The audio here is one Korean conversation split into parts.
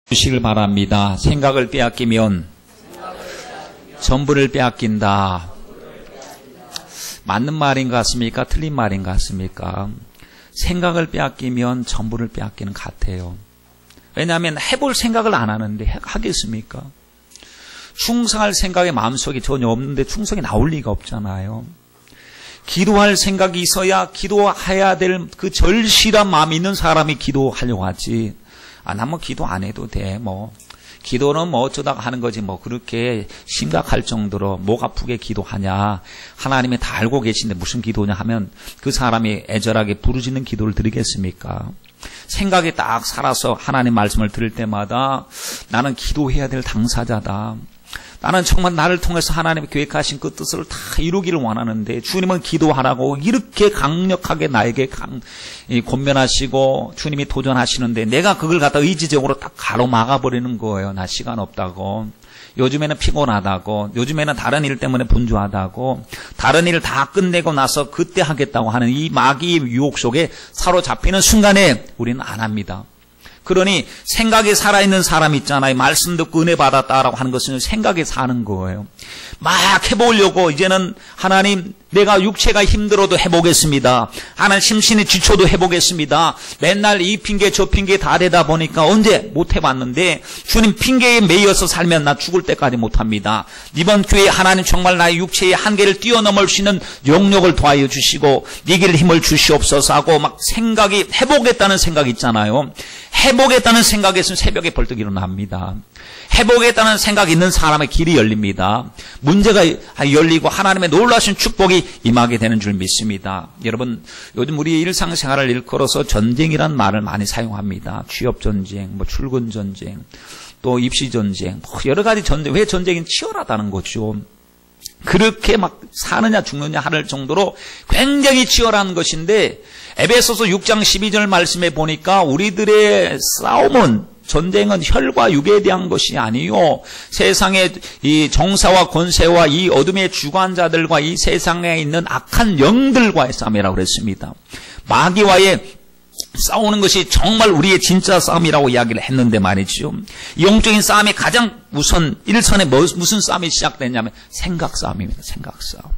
주시길 바랍니다. 생각을 빼앗기면 전부를 빼앗긴다. 맞는 말인 것 같습니까? 틀린 말인 것 같습니까? 생각을 빼앗기면 전부를 빼앗기는 것 같아요. 왜냐하면 해볼 생각을 안 하는데 하겠습니까? 충성할 생각이 마음속에 전혀 없는데 충성이 나올 리가 없잖아요. 기도할 생각이 있어야 기도해야 될 그 절실한 마음이 있는 사람이 기도하려고 하지. 나 뭐 기도 안 해도 돼. 기도는 어쩌다가 하는 거지. 그렇게 심각할 정도로 목 아프게 기도하냐. 하나님이 다 알고 계신데 무슨 기도냐 하면 그 사람이 애절하게 부르짖는 기도를 드리겠습니까? 생각이 딱 살아서 하나님 말씀을 들을 때마다 나는 기도해야 될 당사자다. 나는 정말 나를 통해서 하나님이 계획하신 그 뜻을 다 이루기를 원하는데 주님은 기도하라고 이렇게 강력하게 나에게 권면하시고 주님이 도전하시는데 내가 그걸 갖다 의지적으로 딱 가로막아버리는 거예요. 나 시간 없다고. 요즘에는 피곤하다고. 요즘에는 다른 일 때문에 분주하다고. 다른 일을 다 끝내고 나서 그때 하겠다고 하는 이 마귀의 유혹 속에 사로잡히는 순간에 우리는 안 합니다. 그러니 생각에 살아있는 사람 있잖아요. 말씀 듣고 은혜 받았다라고 하는 것은 생각에 사는 거예요. 막 해보려고 이제는 하나님 내가 육체가 힘들어도 해보겠습니다. 하나님 심신이 지쳐도 해보겠습니다. 맨날 이 핑계 저 핑계 다 대다 보니까 언제 못 해봤는데 주님 핑계에 매여서 살면 나 죽을 때까지 못합니다. 이번 기회에 하나님 정말 나의 육체의 한계를 뛰어넘을 수 있는 영역을 더하여 주시고 이길 힘을 주시옵소서 하고 막 생각이 해보겠다는 생각이 있잖아요. 해보겠다는 생각에서는 새벽에 벌떡 일어납니다. 해보겠다는 생각이 있는 사람의 길이 열립니다. 문제가 열리고 하나님의 놀라신 축복이 임하게 되는 줄 믿습니다. 여러분 요즘 우리 일상생활을 일컬어서 전쟁이란 말을 많이 사용합니다. 취업전쟁, 출근전쟁, 또 입시전쟁, 여러 가지 전쟁. 왜 전쟁이 치열하다는 거죠. 그렇게 막 사느냐 죽느냐 할 정도로 굉장히 치열한 것인데 에베소서 6장 12절 말씀에 보니까 우리들의 싸움은 전쟁은 혈과 육에 대한 것이 아니요 세상의 이 정사와 권세와 이 어둠의 주관자들과 이 세상에 있는 악한 영들과의 싸움이라고 그랬습니다. 마귀와의 싸우는 것이 정말 우리의 진짜 싸움이라고 이야기를 했는데 말이죠. 영적인 싸움이 가장 우선 일선에 무슨 싸움이 시작됐냐면 생각 싸움입니다. 생각 싸움.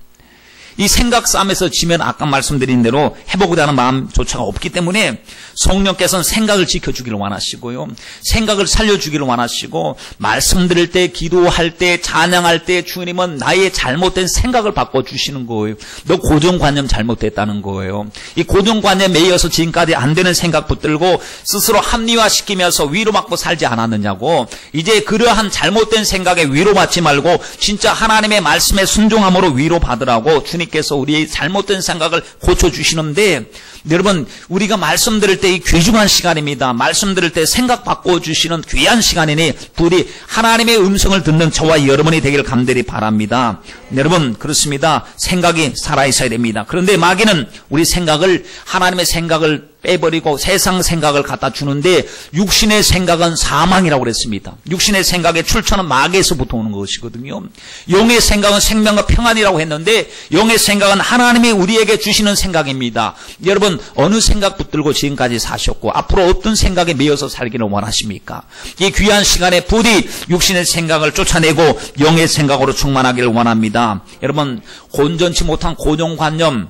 이 생각 싸움에서 지면 아까 말씀드린 대로 해보고자 하는 마음조차가 없기 때문에 성령께서는 생각을 지켜주기를 원하시고요. 생각을 살려주기를 원하시고 말씀 들을 때 기도할 때 찬양할 때 주님은 나의 잘못된 생각을 바꿔주시는 거예요. 너 고정관념 잘못됐다는 거예요. 이 고정관념에 매여서 지금까지 안 되는 생각 붙들고 스스로 합리화시키면서 위로받고 살지 않았느냐고. 이제 그러한 잘못된 생각에 위로받지 말고 진짜 하나님의 말씀에 순종함으로 위로받으라고 주님께서 우리의 잘못된 생각을 고쳐주시는데 여러분 우리가 말씀 들을 때 이 귀중한 시간입니다. 말씀 들을 때 생각 바꿔주시는 귀한 시간이니 부디 하나님의 음성을 듣는 저와 여러분이 되기를 간절히 바랍니다. 여러분 그렇습니다. 생각이 살아있어야 됩니다. 그런데 마귀는 우리 생각을 하나님의 생각을 빼버리고 세상 생각을 갖다 주는데 육신의 생각은 사망이라고 그랬습니다. 육신의 생각의 출처는 마귀에서부터 오는 것이거든요. 영의 생각은 생명과 평안이라고 했는데 영의 생각은 하나님이 우리에게 주시는 생각입니다. 여러분 어느 생각 붙들고 지금까지 사셨고 앞으로 어떤 생각에 매여서 살기를 원하십니까? 이 귀한 시간에 부디 육신의 생각을 쫓아내고 영의 생각으로 충만하기를 원합니다. 여러분 온전치 못한 고정관념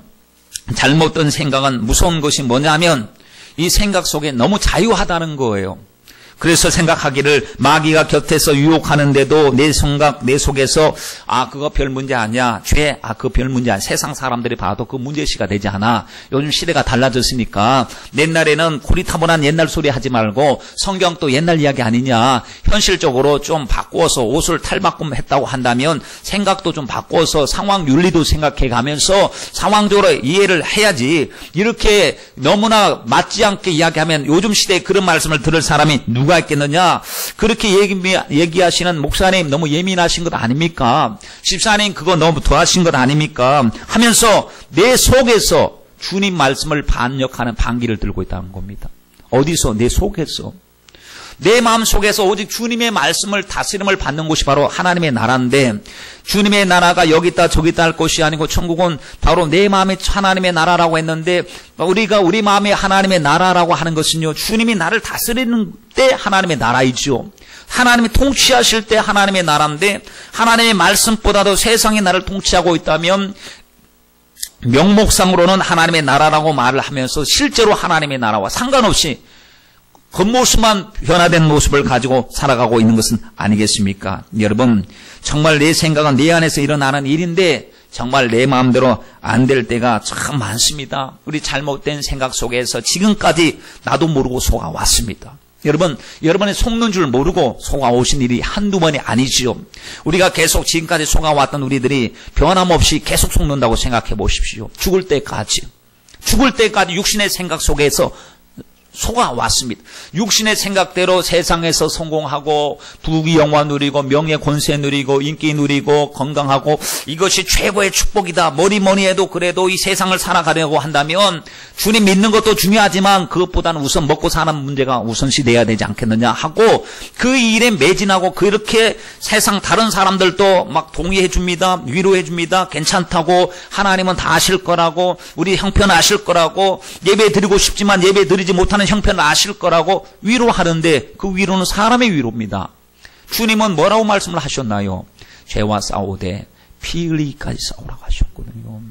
잘못된 생각은 무서운 것이 뭐냐면 이 생각 속에 너무 자유하다는 거예요. 그래서 생각하기를 마귀가 곁에서 유혹하는데도 내 생각, 내 속에서 그거 별 문제 아니야. 죄, 그거 별 문제 아니야. 세상 사람들이 봐도 그 문제시가 되지 않아. 요즘 시대가 달라졌으니까 옛날에는 고리타분한 옛날 소리 하지 말고 성경 또 옛날 이야기 아니냐. 현실적으로 좀 바꾸어서 옷을 탈바꿈 했다고 한다면 생각도 좀 바꾸어서 상황 윤리도 생각해 가면서 상황적으로 이해를 해야지. 이렇게 너무나 맞지 않게 이야기하면 요즘 시대에 그런 말씀을 들을 사람이 누가 있겠느냐. 그렇게 얘기하시는 목사님 너무 예민하신 것 아닙니까? 집사님 그거 너무 더하신 것 아닙니까? 하면서 내 속에서 주님 말씀을 반역하는 반기를 들고 있다는 겁니다. 어디서? 내 속에서. 내 마음 속에서 오직 주님의 말씀을 다스림을 받는 곳이 바로 하나님의 나라인데, 주님의 나라가 여기 있다 저기 있다 할 것이 아니고 천국은 바로 내 마음의 하나님의 나라라고 했는데, 우리가 우리 마음의 하나님의 나라라고 하는 것은요, 주님이 나를 다스리는 때 하나님의 나라이죠. 하나님이 통치하실 때 하나님의 나라인데, 하나님의 말씀보다도 세상이 나를 통치하고 있다면 명목상으로는 하나님의 나라라고 말을 하면서 실제로 하나님의 나라와 상관없이 겉모습만 변화된 모습을 가지고 살아가고 있는 것은 아니겠습니까? 여러분, 정말 내 생각은 내 안에서 일어나는 일인데 정말 내 마음대로 안 될 때가 참 많습니다. 우리 잘못된 생각 속에서 지금까지 나도 모르고 속아왔습니다. 여러분, 여러분이 속는 줄 모르고 속아오신 일이 한두 번이 아니지요. 우리가 계속 지금까지 속아왔던 우리들이 변함없이 계속 속는다고 생각해 보십시오. 죽을 때까지 육신의 생각 속에서 속아왔습니다. 육신의 생각대로 세상에서 성공하고 부귀영화 누리고 명예 권세 누리고 인기 누리고 건강하고 이것이 최고의 축복이다. 뭐니 해도 그래도 이 세상을 살아가려고 한다면 주님 믿는 것도 중요하지만 그것보다는 우선 먹고 사는 문제가 우선시 돼야 되지 않겠느냐 하고 그 일에 매진하고 그렇게 세상 다른 사람들도 막 동의해 줍니다. 위로해 줍니다. 괜찮다고 하나님은 다 아실 거라고 우리 형편 아실 거라고 예배 드리고 싶지만 예배 드리지 못하는 형편을 아실 거라고 위로하는데 그 위로는 사람의 위로입니다. 주님은 뭐라고 말씀을 하셨나요? 죄와 싸우되 피 흘리기까지 싸우라고 하셨거든요.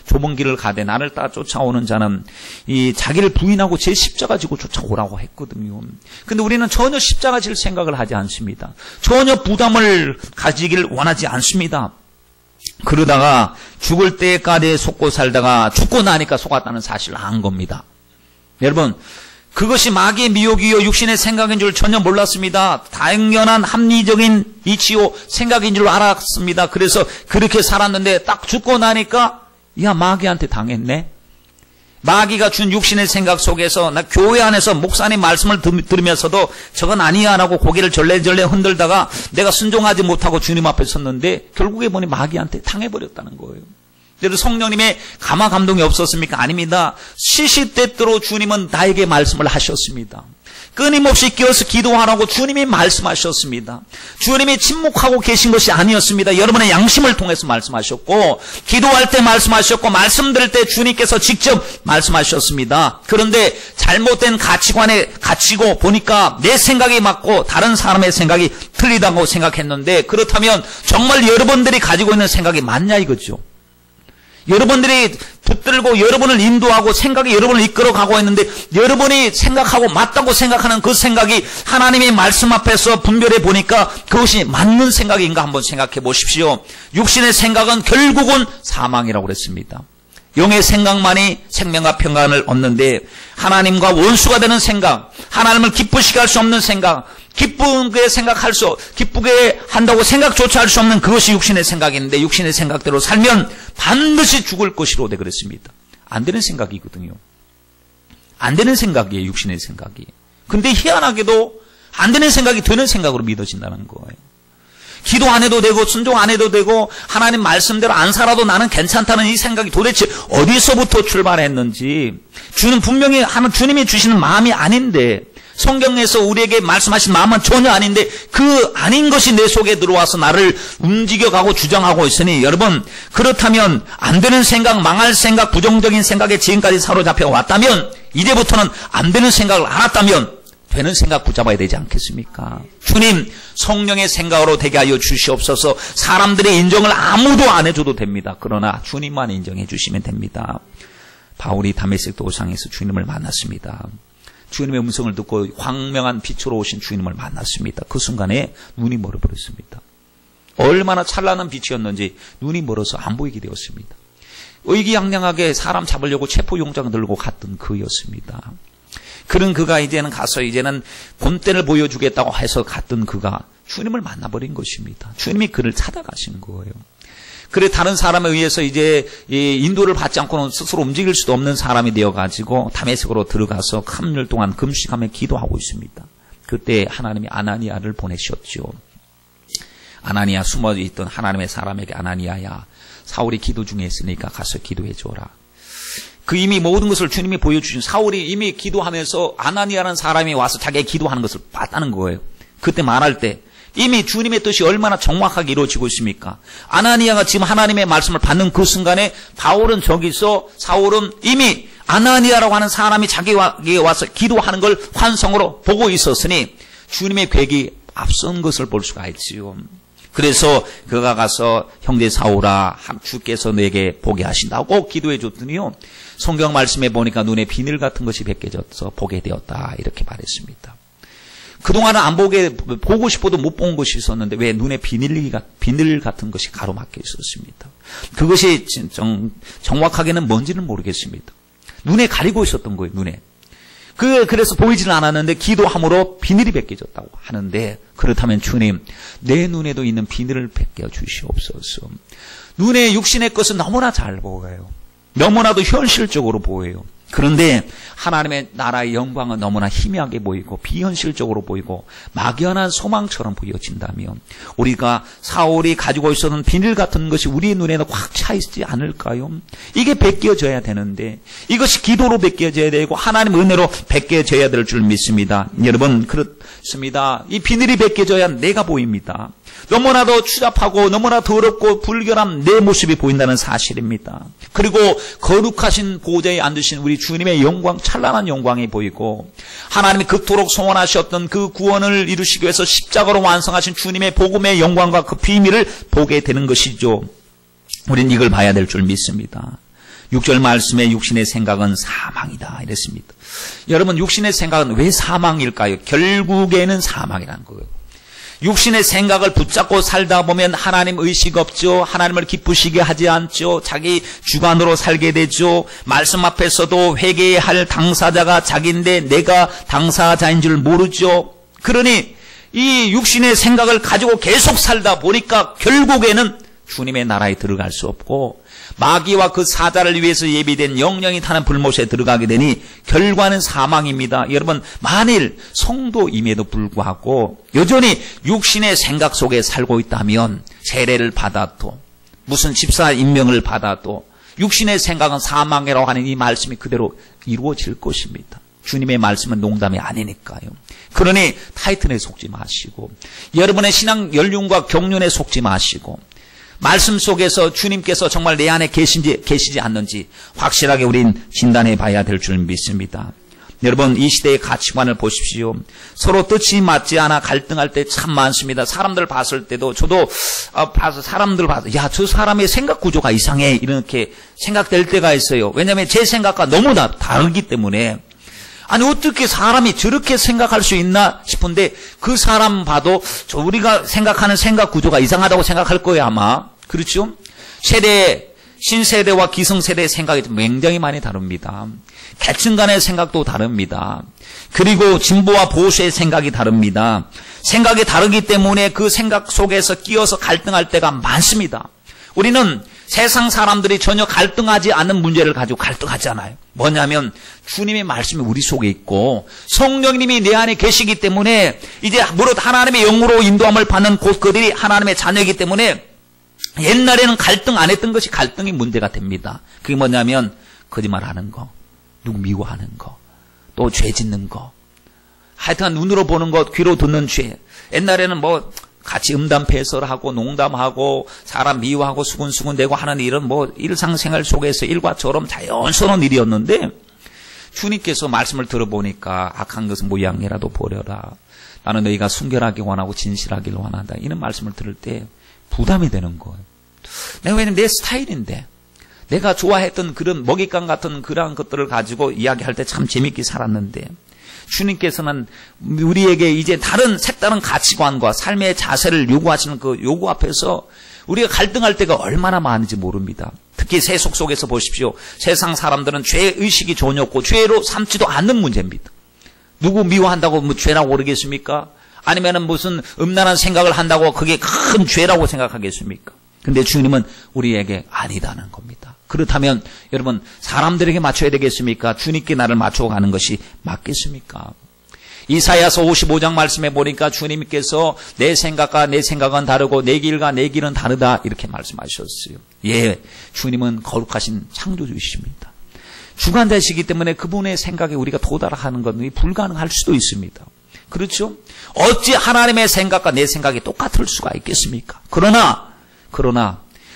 좁은 길을 가되 나를 따라 쫓아오는 자는 이 자기를 부인하고 제 십자가 지고 쫓아오라고 했거든요. 근데 우리는 전혀 십자가 질 생각을 하지 않습니다. 전혀 부담을 가지기를 원하지 않습니다. 그러다가 죽을 때까지 속고 살다가 죽고 나니까 속았다는 사실을 안 겁니다. 여러분, 그것이 마귀의 미혹이요 육신의 생각인 줄 전혀 몰랐습니다. 당연한 합리적인 이치요 생각인 줄 알았습니다. 그래서 그렇게 살았는데 딱 죽고 나니까 야 마귀한테 당했네. 마귀가 준 육신의 생각 속에서 나 교회 안에서 목사님 말씀을 들으면서도 저건 아니야 라고 고개를 절레절레 흔들다가 내가 순종하지 못하고 주님 앞에 섰는데 결국에 보니 마귀한테 당해버렸다는 거예요. 그래서 성령님의 감화 감동이 없었습니까? 아닙니다. 시시때때로 주님은 나에게 말씀을 하셨습니다. 끊임없이 끼어서 기도하라고 주님이 말씀하셨습니다. 주님이 침묵하고 계신 것이 아니었습니다. 여러분의 양심을 통해서 말씀하셨고 기도할 때 말씀하셨고 말씀 들을 때 주님께서 직접 말씀하셨습니다. 그런데 잘못된 가치관에 갇히고 보니까 내 생각이 맞고 다른 사람의 생각이 틀리다고 생각했는데 그렇다면 정말 여러분들이 가지고 있는 생각이 맞냐 이거죠. 여러분들이 붙들고 여러분을 인도하고 생각이 여러분을 이끌어가고 있는데 여러분이 생각하고 맞다고 생각하는 그 생각이 하나님의 말씀 앞에서 분별해 보니까 그것이 맞는 생각인가 한번 생각해 보십시오. 육신의 생각은 결국은 사망이라고 그랬습니다. 영의 생각만이 생명과 평안을 얻는데 하나님과 원수가 되는 생각, 하나님을 기쁘시게 할 수 없는 생각, 기쁘게 기쁘게 한다고 생각조차 할 수 없는 그것이 육신의 생각인데 육신의 생각대로 살면 반드시 죽을 것이로되 그랬습니다. 안 되는 생각이거든요. 안 되는 생각이에요, 육신의 생각이. 근데 희한하게도 안 되는 생각이 되는 생각으로 믿어진다는 거예요. 기도 안 해도 되고 순종 안 해도 되고 하나님 말씀대로 안 살아도 나는 괜찮다는 이 생각이 도대체 어디서부터 출발했는지 주는 분명히 주님이 주시는 마음이 아닌데 성경에서 우리에게 말씀하신 마음은 전혀 아닌데 그 아닌 것이 내 속에 들어와서 나를 움직여가고 주장하고 있으니 여러분 그렇다면 안 되는 생각, 망할 생각, 부정적인 생각에 지금까지 사로잡혀 왔다면 이제부터는 안 되는 생각을 알았다면 되는 생각 붙잡아야 되지 않겠습니까? 주님 성령의 생각으로 되게 하여 주시옵소서. 사람들의 인정을 아무도 안 해줘도 됩니다. 그러나 주님만 인정해 주시면 됩니다. 바울이 다메섹 도상에서 주님을 만났습니다. 주님의 음성을 듣고 황명한 빛으로 오신 주님을 만났습니다. 그 순간에 눈이 멀어버렸습니다. 얼마나 찬란한 빛이었는지 눈이 멀어서 안 보이게 되었습니다. 의기양양하게 사람 잡으려고 체포용장 들고 갔던 그였습니다. 그런 그가 이제는 가서 이제는 본때를 보여주겠다고 해서 갔던 그가 주님을 만나버린 것입니다. 주님이 그를 찾아가신 거예요. 그래 다른 사람에 의해서 이제 인도를 받지 않고는 스스로 움직일 수도 없는 사람이 되어가지고 다메섹으로 들어가서 3일 동안 금식하며 기도하고 있습니다. 그때 하나님이 아나니아를 보내셨죠. 아나니아 숨어있던 하나님의 사람에게 아나니아야 사울이 기도 중에 있으니까 가서 기도해 줘라. 그 이미 모든 것을 주님이 보여주신 사울이 이미 기도하면서 아나니아라는 사람이 와서 자기가 기도하는 것을 봤다는 거예요. 그때 말할 때 이미 주님의 뜻이 얼마나 정확하게 이루어지고 있습니까? 아나니아가 지금 하나님의 말씀을 받는 그 순간에 바울은 저기서 사울은 이미 아나니아라고 하는 사람이 자기에게 와서 기도하는 걸 환성으로 보고 있었으니 주님의 계획이 앞선 것을 볼 수가 있지요. 그래서 그가 가서 형제 사울아 주께서 내게 보게 하신다고 기도해 줬더니요. 성경 말씀에 보니까 눈에 비늘 같은 것이 벗겨져서 보게 되었다 이렇게 말했습니다. 그동안은 보고 싶어도 못 본 것이 있었는데 왜 눈에 비늘 같은 것이 가로막혀 있었습니다. 그것이 정확하게는 뭔지는 모르겠습니다. 눈에 가리고 있었던 거예요. 눈에. 그래서 보이지는 않았는데 기도함으로 비늘이 벗겨졌다고 하는데 그렇다면 주님 내 눈에도 있는 비늘을 벗겨 주시옵소서. 눈에 육신의 것은 너무나 잘 보여요. 너무나도 현실적으로 보여요. 그런데 하나님의 나라의 영광은 너무나 희미하게 보이고 비현실적으로 보이고 막연한 소망처럼 보여진다면 우리가 사울이 가지고 있었던 비늘 같은 것이 우리의 눈에는 꽉 차 있지 않을까요? 이게 벗겨져야 되는데 이것이 기도로 벗겨져야 되고 하나님 은혜로 벗겨져야 될 줄 믿습니다. 여러분 그렇습니다. 이 비늘이 벗겨져야 내가 보입니다. 너무나도 추잡하고 너무나 더럽고 불결한 내 모습이 보인다는 사실입니다. 그리고 거룩하신 보좌에 앉으신 우리 주님의 영광, 찬란한 영광이 보이고 하나님이 그토록 소원하셨던 그 구원을 이루시기 위해서 십자가로 완성하신 주님의 복음의 영광과 그 비밀을 보게 되는 것이죠. 우린 이걸 봐야 될 줄 믿습니다. 6절 말씀에 육신의 생각은 사망이다 이랬습니다. 여러분 육신의 생각은 왜 사망일까요? 결국에는 사망이라는 거예요. 육신의 생각을 붙잡고 살다 보면 하나님 의식 없죠. 하나님을 기쁘시게 하지 않죠. 자기 주관으로 살게 되죠. 말씀 앞에서도 회개해야 할 당사자가 자기인데 내가 당사자인 줄 모르죠. 그러니 이 육신의 생각을 가지고 계속 살다 보니까 결국에는 주님의 나라에 들어갈 수 없고 마귀와 그 사자를 위해서 예비된 영영이 타는 불못에 들어가게 되니 결과는 사망입니다. 여러분 만일 성도임에도 불구하고 여전히 육신의 생각 속에 살고 있다면 세례를 받아도 무슨 집사 임명을 받아도 육신의 생각은 사망이라고 하는 이 말씀이 그대로 이루어질 것입니다. 주님의 말씀은 농담이 아니니까요. 그러니 타이틀에 속지 마시고 여러분의 신앙 연륜과 경륜에 속지 마시고 말씀 속에서 주님께서 정말 내 안에 계시지 않는지 확실하게 우린 진단해 봐야 될 줄 믿습니다. 여러분 이 시대의 가치관을 보십시오. 서로 뜻이 맞지 않아 갈등할 때 참 많습니다. 사람들 봤을 때도 저도 사람들 봐서 야, 저 사람의 생각 구조가 이상해 이렇게 생각될 때가 있어요. 왜냐하면 제 생각과 너무 다르기 때문에 아니 어떻게 사람이 저렇게 생각할 수 있나 싶은데 그 사람 봐도 우리가 생각하는 생각 구조가 이상하다고 생각할 거예요 아마. 그렇죠? 신세대와 기성세대의 생각이 굉장히 많이 다릅니다. 계층 간의 생각도 다릅니다. 그리고 진보와 보수의 생각이 다릅니다. 생각이 다르기 때문에 그 생각 속에서 끼어서 갈등할 때가 많습니다. 우리는 세상 사람들이 전혀 갈등하지 않는 문제를 가지고 갈등하잖아요. 뭐냐면 주님의 말씀이 우리 속에 있고 성령님이 내 안에 계시기 때문에 이제 무릇 하나님의 영으로 인도함을 받는 그들이 하나님의 자녀이기 때문에 옛날에는 갈등 안 했던 것이 갈등이 문제가 됩니다. 그게 뭐냐면 거짓말하는 거, 누구 미워하는 거, 또 죄 짓는 거, 하여튼 눈으로 보는 것, 귀로 듣는 죄. 옛날에는 뭐 같이 음담패설하고 농담하고 사람 미워하고 수군수군대고 하는 일은 뭐 일상생활 속에서 일과처럼 자연스러운 일이었는데 주님께서 말씀을 들어보니까 악한 것은 모양이라도 버려라. 나는 너희가 순결하기 원하고 진실하기를 원한다. 이런 말씀을 들을 때 부담이 되는 거예요. 왜냐면 내 스타일인데 내가 좋아했던 그런 먹잇감 같은 그러한 것들을 가지고 이야기할 때 참 재밌게 살았는데 주님께서는 우리에게 이제 색다른 가치관과 삶의 자세를 요구하시는 그 요구 앞에서 우리가 갈등할 때가 얼마나 많은지 모릅니다. 특히 세속 속에서 보십시오. 세상 사람들은 죄의식이 전혀 없고 죄로 삼지도 않는 문제입니다. 누구 미워한다고 뭐 죄라고 그러겠습니까? 아니면은 무슨 음란한 생각을 한다고 그게 큰 죄라고 생각하겠습니까? 근데 주님은 우리에게 아니다는 겁니다. 그렇다면 여러분 사람들에게 맞춰야 되겠습니까? 주님께 나를 맞춰가는 것이 맞겠습니까? 이사야서 55장 말씀에 보니까 주님께서 내 생각과 내 생각은 다르고 내 길과 내 길은 다르다 이렇게 말씀하셨어요. 예, 주님은 거룩하신 창조주이십니다. 주관자이시기 때문에 그분의 생각에 우리가 도달하는 것은 불가능할 수도 있습니다. 그렇죠? 어찌 하나님의 생각과 내 생각이 똑같을 수가 있겠습니까? 그러나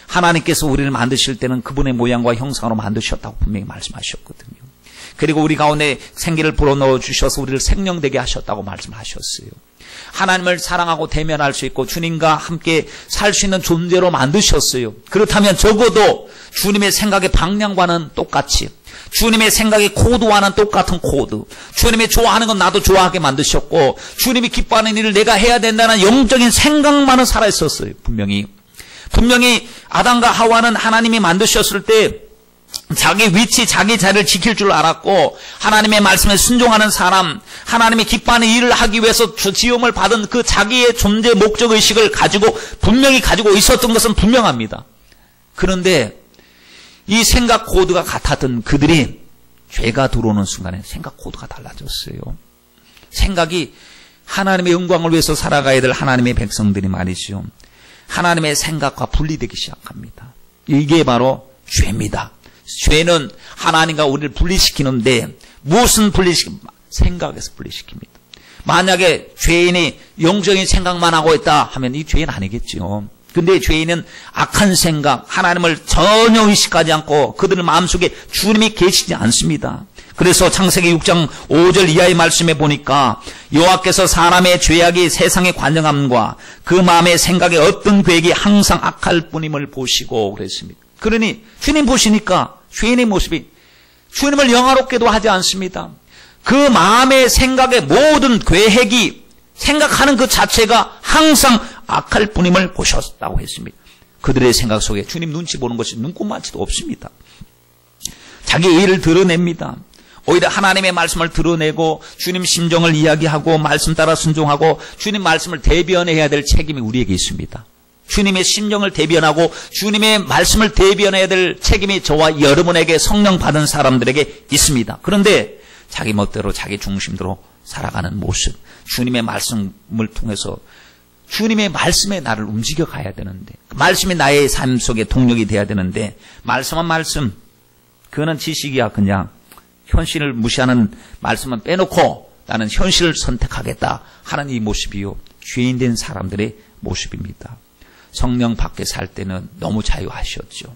하나님께서 우리를 만드실 때는 그분의 모양과 형상으로 만드셨다고 분명히 말씀하셨거든요. 그리고 우리 가운데 생기를 불어넣어 주셔서 우리를 생명되게 하셨다고 말씀하셨어요. 하나님을 사랑하고 대면할 수 있고 주님과 함께 살 수 있는 존재로 만드셨어요. 그렇다면 적어도 주님의 생각의 방향과는 똑같이, 주님의 생각의 코드와는 똑같은 코드, 주님이 좋아하는 건 나도 좋아하게 만드셨고 주님이 기뻐하는 일을 내가 해야 된다는 영적인 생각만은 살아있었어요. 분명히 아담과 하와는 하나님이 만드셨을 때 자기 위치, 자기 자리를 지킬 줄 알았고 하나님의 말씀에 순종하는 사람, 하나님이 기뻐하는 일을 하기 위해서 지음을 받은 그 자기의 존재 목적의식을 분명히 가지고 있었던 것은 분명합니다. 그런데 이 생각 코드가 같았던 그들이 죄가 들어오는 순간에 생각 코드가 달라졌어요. 생각이 하나님의 영광을 위해서 살아가야 될 하나님의 백성들이 말이죠. 하나님의 생각과 분리되기 시작합니다. 이게 바로 죄입니다. 죄는 하나님과 우리를 분리시키는데 무슨 생각에서 분리시킵니다. 만약에 죄인이 영적인 생각만 하고 있다 하면 이 죄인 아니겠죠. 근데 죄인은 악한 생각, 하나님을 전혀 의식하지 않고 그들의 마음속에 주님이 계시지 않습니다. 그래서 창세기 6장 5절 이하의 말씀에 보니까 여호와께서 사람의 죄악이 세상의 관영함과 그 마음의 생각에 어떤 계획이 항상 악할 뿐임을 보시고 그랬습니다. 그러니 주님 보시니까 죄인의 모습이 주님을 영화롭게도 하지 않습니다. 그 마음의 생각의 모든 계획이 생각하는 그 자체가 항상 악할 뿐임을 보셨다고 했습니다. 그들의 생각 속에 주님 눈치 보는 것이 눈꼽만치도 없습니다. 자기의 일을 드러냅니다. 오히려 하나님의 말씀을 드러내고 주님 심정을 이야기하고 말씀 따라 순종하고 주님 말씀을 대변해야 될 책임이 우리에게 있습니다. 주님의 심정을 대변하고 주님의 말씀을 대변해야 될 책임이 저와 여러분에게 성령 받은 사람들에게 있습니다. 그런데 자기 멋대로 자기 중심대로 살아가는 모습, 주님의 말씀을 통해서 주님의 말씀에 나를 움직여 가야 되는데 말씀이 나의 삶 속에 동력이 돼야 되는데 말씀은 말씀, 그거는 지식이야. 그냥 현실을 무시하는 말씀은 빼놓고 나는 현실을 선택하겠다 하는 이 모습이요, 죄인된 사람들의 모습입니다. 성령 밖에 살 때는 너무 자유하셨죠.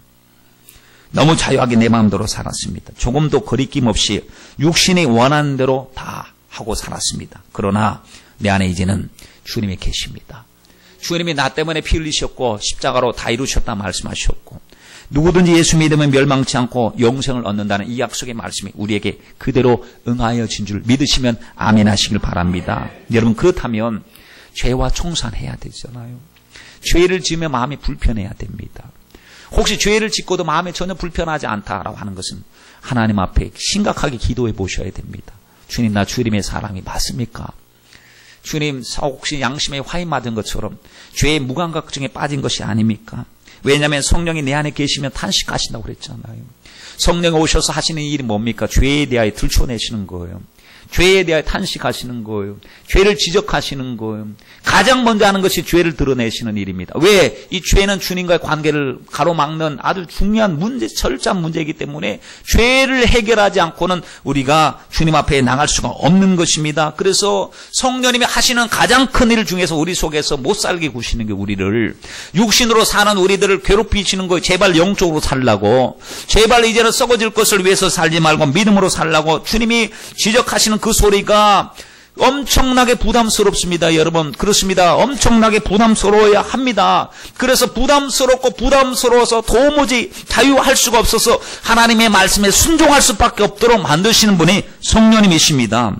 너무 자유하게 내 마음대로 살았습니다. 조금도 거리낌 없이 육신이 원하는 대로 다 하고 살았습니다. 그러나 내 안에 이제는 주님이 계십니다. 주님이 나 때문에 피 흘리셨고 십자가로 다 이루셨다 말씀하셨고 누구든지 예수 믿으면 멸망치 않고 영생을 얻는다는 이 약속의 말씀이 우리에게 그대로 응하여진 줄 믿으시면 아멘 하시길 바랍니다. 여러분, 그렇다면 죄와 청산해야 되잖아요. 죄를 지으면 마음이 불편해야 됩니다. 혹시 죄를 짓고도 마음에 전혀 불편하지 않다라고 하는 것은 하나님 앞에 심각하게 기도해 보셔야 됩니다. 주님, 나 주님의 사랑이 맞습니까? 주님, 혹시 양심에 화인 맞은 것처럼 죄의 무감각증에 빠진 것이 아닙니까? 왜냐하면 성령이 내 안에 계시면 탄식하신다고 그랬잖아요. 성령이 오셔서 하시는 일이 뭡니까? 죄에 대하여 들춰내시는 거예요. 죄에 대하여 탄식하시는 거예요. 죄를 지적하시는 거예요. 가장 먼저 하는 것이 죄를 드러내시는 일입니다. 왜? 이 죄는 주님과의 관계를 가로막는 아주 중요한 문제, 철저한 문제이기 때문에 죄를 해결하지 않고는 우리가 주님 앞에 나갈 수가 없는 것입니다. 그래서 성령님이 하시는 가장 큰 일 중에서 우리 속에서 못 살게 구시는 게 우리를, 육신으로 사는 우리들을 괴롭히시는 거예요. 제발 영적으로 살라고, 제발 이제는 썩어질 것을 위해서 살지 말고 믿음으로 살라고 주님이 지적하시는 그 소리가 엄청나게 부담스럽습니다. 여러분, 그렇습니다. 엄청나게 부담스러워야 합니다. 그래서 부담스러워서 도무지 자유할 수가 없어서 하나님의 말씀에 순종할 수밖에 없도록 만드시는 분이 성령님이십니다.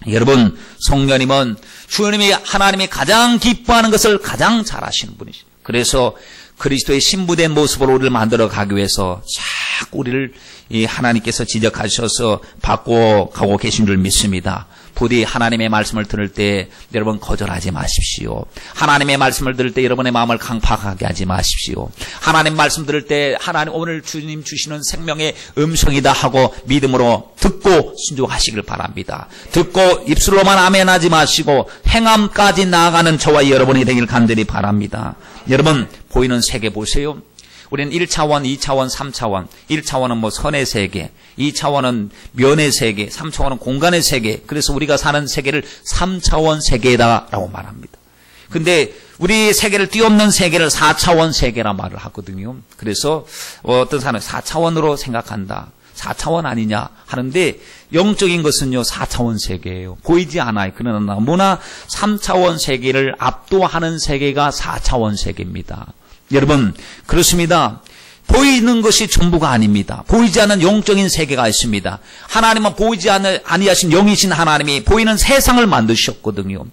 여러분, 성령님은 주님이 하나님이 가장 기뻐하는 것을 가장 잘 아시는 분이시죠. 그래서 그리스도의 신부된 모습으로 우리를 만들어 가기 위해서 자꾸 우리를 하나님께서 지적하셔서 바꿔가고 계신 줄 믿습니다. 부디 하나님의 말씀을 들을 때 여러분 거절하지 마십시오. 하나님의 말씀을 들을 때 여러분의 마음을 강팍하게 하지 마십시오. 하나님 말씀 들을 때 하나님 오늘 주님 주시는 생명의 음성이다 하고 믿음으로 듣고 순종하시길 바랍니다. 듣고 입술로만 아멘하지 마시고 행함까지 나아가는 저와 여러분이 되길 간절히 바랍니다. 여러분, 보이는 세계 보세요. 우리는 1차원, 2차원, 3차원. 1차원은 뭐 선의 세계, 2차원은 면의 세계, 3차원은 공간의 세계. 그래서 우리가 사는 세계를 3차원 세계다라고 말합니다. 근데 우리 세계를 뛰어넘는 세계를 4차원 세계라 말을 하거든요. 그래서 어떤 사람은 4차원으로 생각한다. 4차원 아니냐 하는데 영적인 것은요 4차원 세계예요. 보이지 않아요. 그러나 너무나 3차원 세계를 압도하는 세계가 4차원 세계입니다. 여러분 그렇습니다. 보이는 것이 전부가 아닙니다. 보이지 않는 영적인 세계가 있습니다. 하나님은 보이지 아니하신 영이신 하나님이 보이는 세상을 만드셨거든요.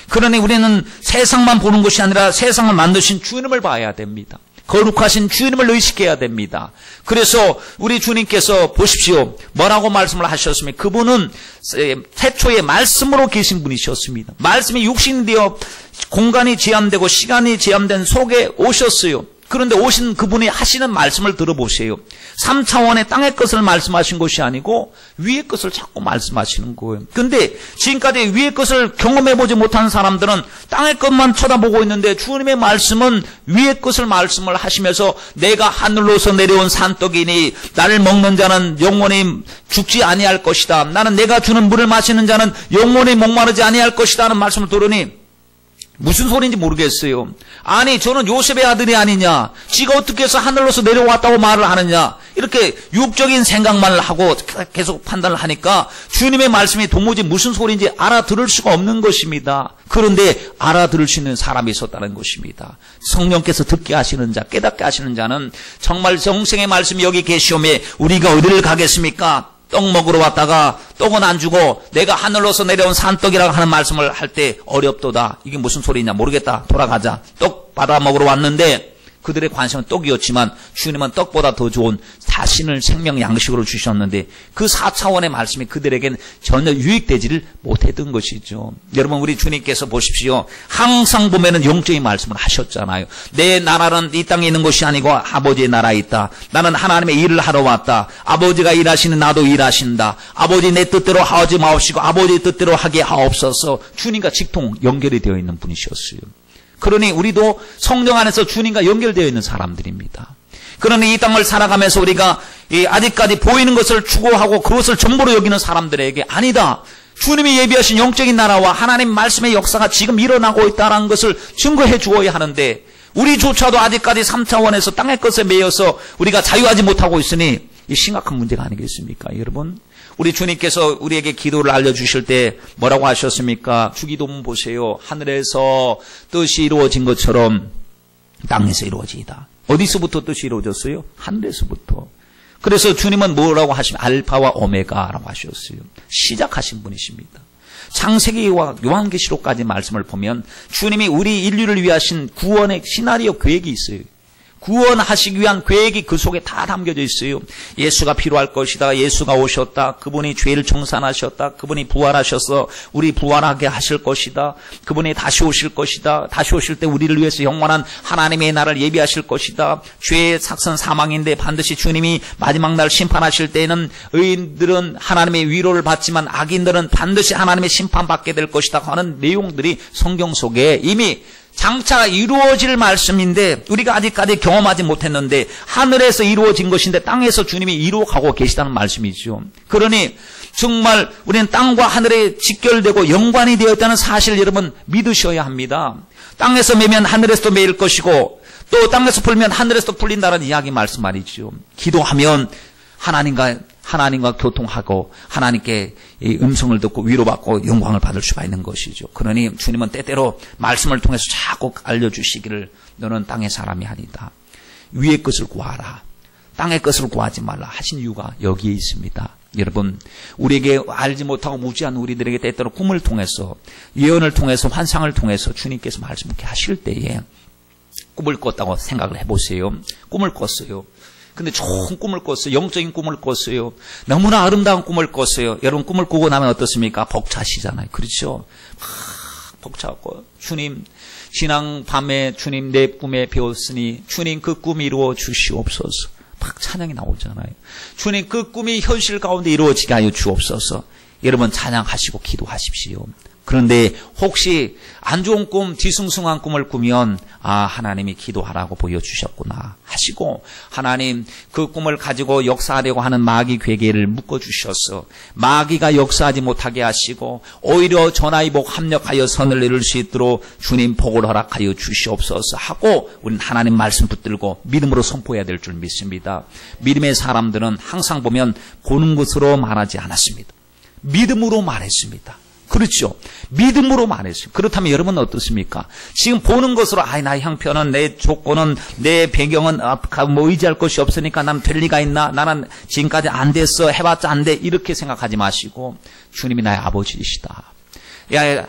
그러니 우리는 세상만 보는 것이 아니라 세상을 만드신 주님을 봐야 됩니다. 거룩하신 주님을 의식해야 됩니다. 그래서 우리 주님께서 보십시오. 뭐라고 말씀을 하셨습니까? 그분은 태초에 말씀으로 계신 분이셨습니다. 말씀이 육신이 되어 공간이 제한되고 시간이 제한된 속에 오셨어요. 그런데 오신 그분이 하시는 말씀을 들어보세요. 3차원의 땅의 것을 말씀하신 것이 아니고 위의 것을 자꾸 말씀하시는 거예요. 그런데 지금까지 위의 것을 경험해보지 못한 사람들은 땅의 것만 쳐다보고 있는데 주님의 말씀은 위의 것을 말씀을 하시면서 내가 하늘로서 내려온 산떡이니 나를 먹는 자는 영원히 죽지 아니할 것이다. 나는 내가 주는 물을 마시는 자는 영원히 목마르지 아니할 것이다 하는 말씀을 들으니 무슨 소리인지 모르겠어요. 아니 저는 요셉의 아들이 아니냐, 지가 어떻게 해서 하늘로서 내려왔다고 말을 하느냐, 이렇게 육적인 생각만 하고 계속 판단을 하니까 주님의 말씀이 도무지 무슨 소리인지 알아들을 수가 없는 것입니다. 그런데 알아들을 수 있는 사람이 있었다는 것입니다. 성령께서 듣게 하시는 자, 깨닫게 하시는 자는 정말 정생의 말씀이 여기 계시오매 우리가 어디를 가겠습니까? 떡 먹으러 왔다가 떡은 안 주고 내가 하늘로서 내려온 산떡이라고 하는 말씀을 할 때 어렵도다. 이게 무슨 소리냐 모르겠다. 돌아가자. 떡 받아 먹으러 왔는데 그들의 관심은 떡이었지만 주님은 떡보다 더 좋은 자신을 생명 양식으로 주셨는데 그 4차원의 말씀이 그들에게는 전혀 유익되지를 못했던 것이죠. 여러분 우리 주님께서 보십시오. 항상 보면은 영적인 말씀을 하셨잖아요. 내 나라는 이 땅에 있는 것이 아니고 아버지의 나라에 있다. 나는 하나님의 일을 하러 왔다. 아버지가 일하시는 나도 일하신다. 아버지 내 뜻대로 하지 마옵시고 아버지의 뜻대로 하게 하옵소서. 주님과 직통 연결이 되어 있는 분이셨어요. 그러니 우리도 성령 안에서 주님과 연결되어 있는 사람들입니다. 그러니 이 땅을 살아가면서 우리가 아직까지 보이는 것을 추구하고 그것을 전부로 여기는 사람들에게 아니다. 주님이 예비하신 영적인 나라와 하나님 말씀의 역사가 지금 일어나고 있다는 것을 증거해 주어야 하는데 우리조차도 아직까지 3차원에서 땅의 것에 매여서 우리가 자유하지 못하고 있으니 이 심각한 문제가 아니겠습니까? 여러분 우리 주님께서 우리에게 기도를 알려주실 때 뭐라고 하셨습니까? 주기도문 보세요. 하늘에서 뜻이 이루어진 것처럼 땅에서 이루어지이다. 어디서부터 뜻이 이루어졌어요? 하늘에서부터. 그래서 주님은 뭐라고 하시면 알파와 오메가라고 하셨어요. 시작하신 분이십니다. 창세기와 요한계시록까지 말씀을 보면 주님이 우리 인류를 위하신 구원의 시나리오 계획이 있어요. 구원하시기 위한 계획이 그 속에 다 담겨져 있어요. 예수가 필요할 것이다. 예수가 오셨다. 그분이 죄를 청산하셨다. 그분이 부활하셔서 우리 부활하게 하실 것이다. 그분이 다시 오실 것이다. 다시 오실 때 우리를 위해서 영원한 하나님의 나라를 예비하실 것이다. 죄의 삭선 사망인데 반드시 주님이 마지막 날 심판하실 때에는 의인들은 하나님의 위로를 받지만 악인들은 반드시 하나님의 심판받게 될 것이다 하는 내용들이 성경 속에 이미 장차 이루어질 말씀인데 우리가 아직까지 경험하지 못했는데 하늘에서 이루어진 것인데 땅에서 주님이 이루어가고 계시다는 말씀이죠. 그러니 정말 우리는 땅과 하늘에 직결되고 연관이 되어 있다는 사실을 여러분 믿으셔야 합니다. 땅에서 매면 하늘에서도 매일 것이고 또 땅에서 풀면 하늘에서도 풀린다는 이야기 말씀 말이죠. 기도하면 하나님과 교통하고 하나님께 이 음성을 듣고 위로받고 영광을 받을 수가 있는 것이죠. 그러니 주님은 때때로 말씀을 통해서 자꾸 알려주시기를 너는 땅의 사람이 아니다. 위의 것을 구하라. 땅의 것을 구하지 말라 하신 이유가 여기에 있습니다. 여러분 우리에게 알지 못하고 무지한 우리들에게 때때로 꿈을 통해서 예언을 통해서 환상을 통해서 주님께서 말씀을 하실 때에 꿈을 꿨다고 생각을 해보세요. 꿈을 꿨어요. 근데 좋은 꿈을 꿨어요. 영적인 꿈을 꿨어요. 너무나 아름다운 꿈을 꿨어요. 여러분 꿈을 꾸고 나면 어떻습니까? 벅차시잖아요. 그렇죠? 벅차고 주님 지난 밤에 주님 내 꿈에 배웠으니 주님 그 꿈 이루어 주시옵소서. 막 찬양이 나오잖아요. 주님 그 꿈이 현실 가운데 이루어지게 하여 주옵소서. 여러분 찬양하시고 기도하십시오. 그런데 혹시 안 좋은 꿈, 뒤숭숭한 꿈을 꾸면 하나님이 기도하라고 보여주셨구나 하시고 하나님 그 꿈을 가지고 역사하려고 하는 마귀 괴계를 묶어주셔서 마귀가 역사하지 못하게 하시고 오히려 전화위복 합력하여 선을 이룰 수 있도록 주님 복을 허락하여 주시옵소서 하고 우리는 하나님 말씀 붙들고 믿음으로 선포해야 될 줄 믿습니다. 믿음의 사람들은 항상 보면 보는 것으로 말하지 않았습니다. 믿음으로 말했습니다. 그렇죠. 믿음으로 말했어요. 그렇다면 여러분은 어떻습니까? 지금 보는 것으로 나의 형편은 내 조건은 내 배경은 의지할 것이 없으니까 난 될 리가 있나? 나는 지금까지 안 됐어. 해봤자 안 돼. 이렇게 생각하지 마시고 주님이 나의 아버지이시다.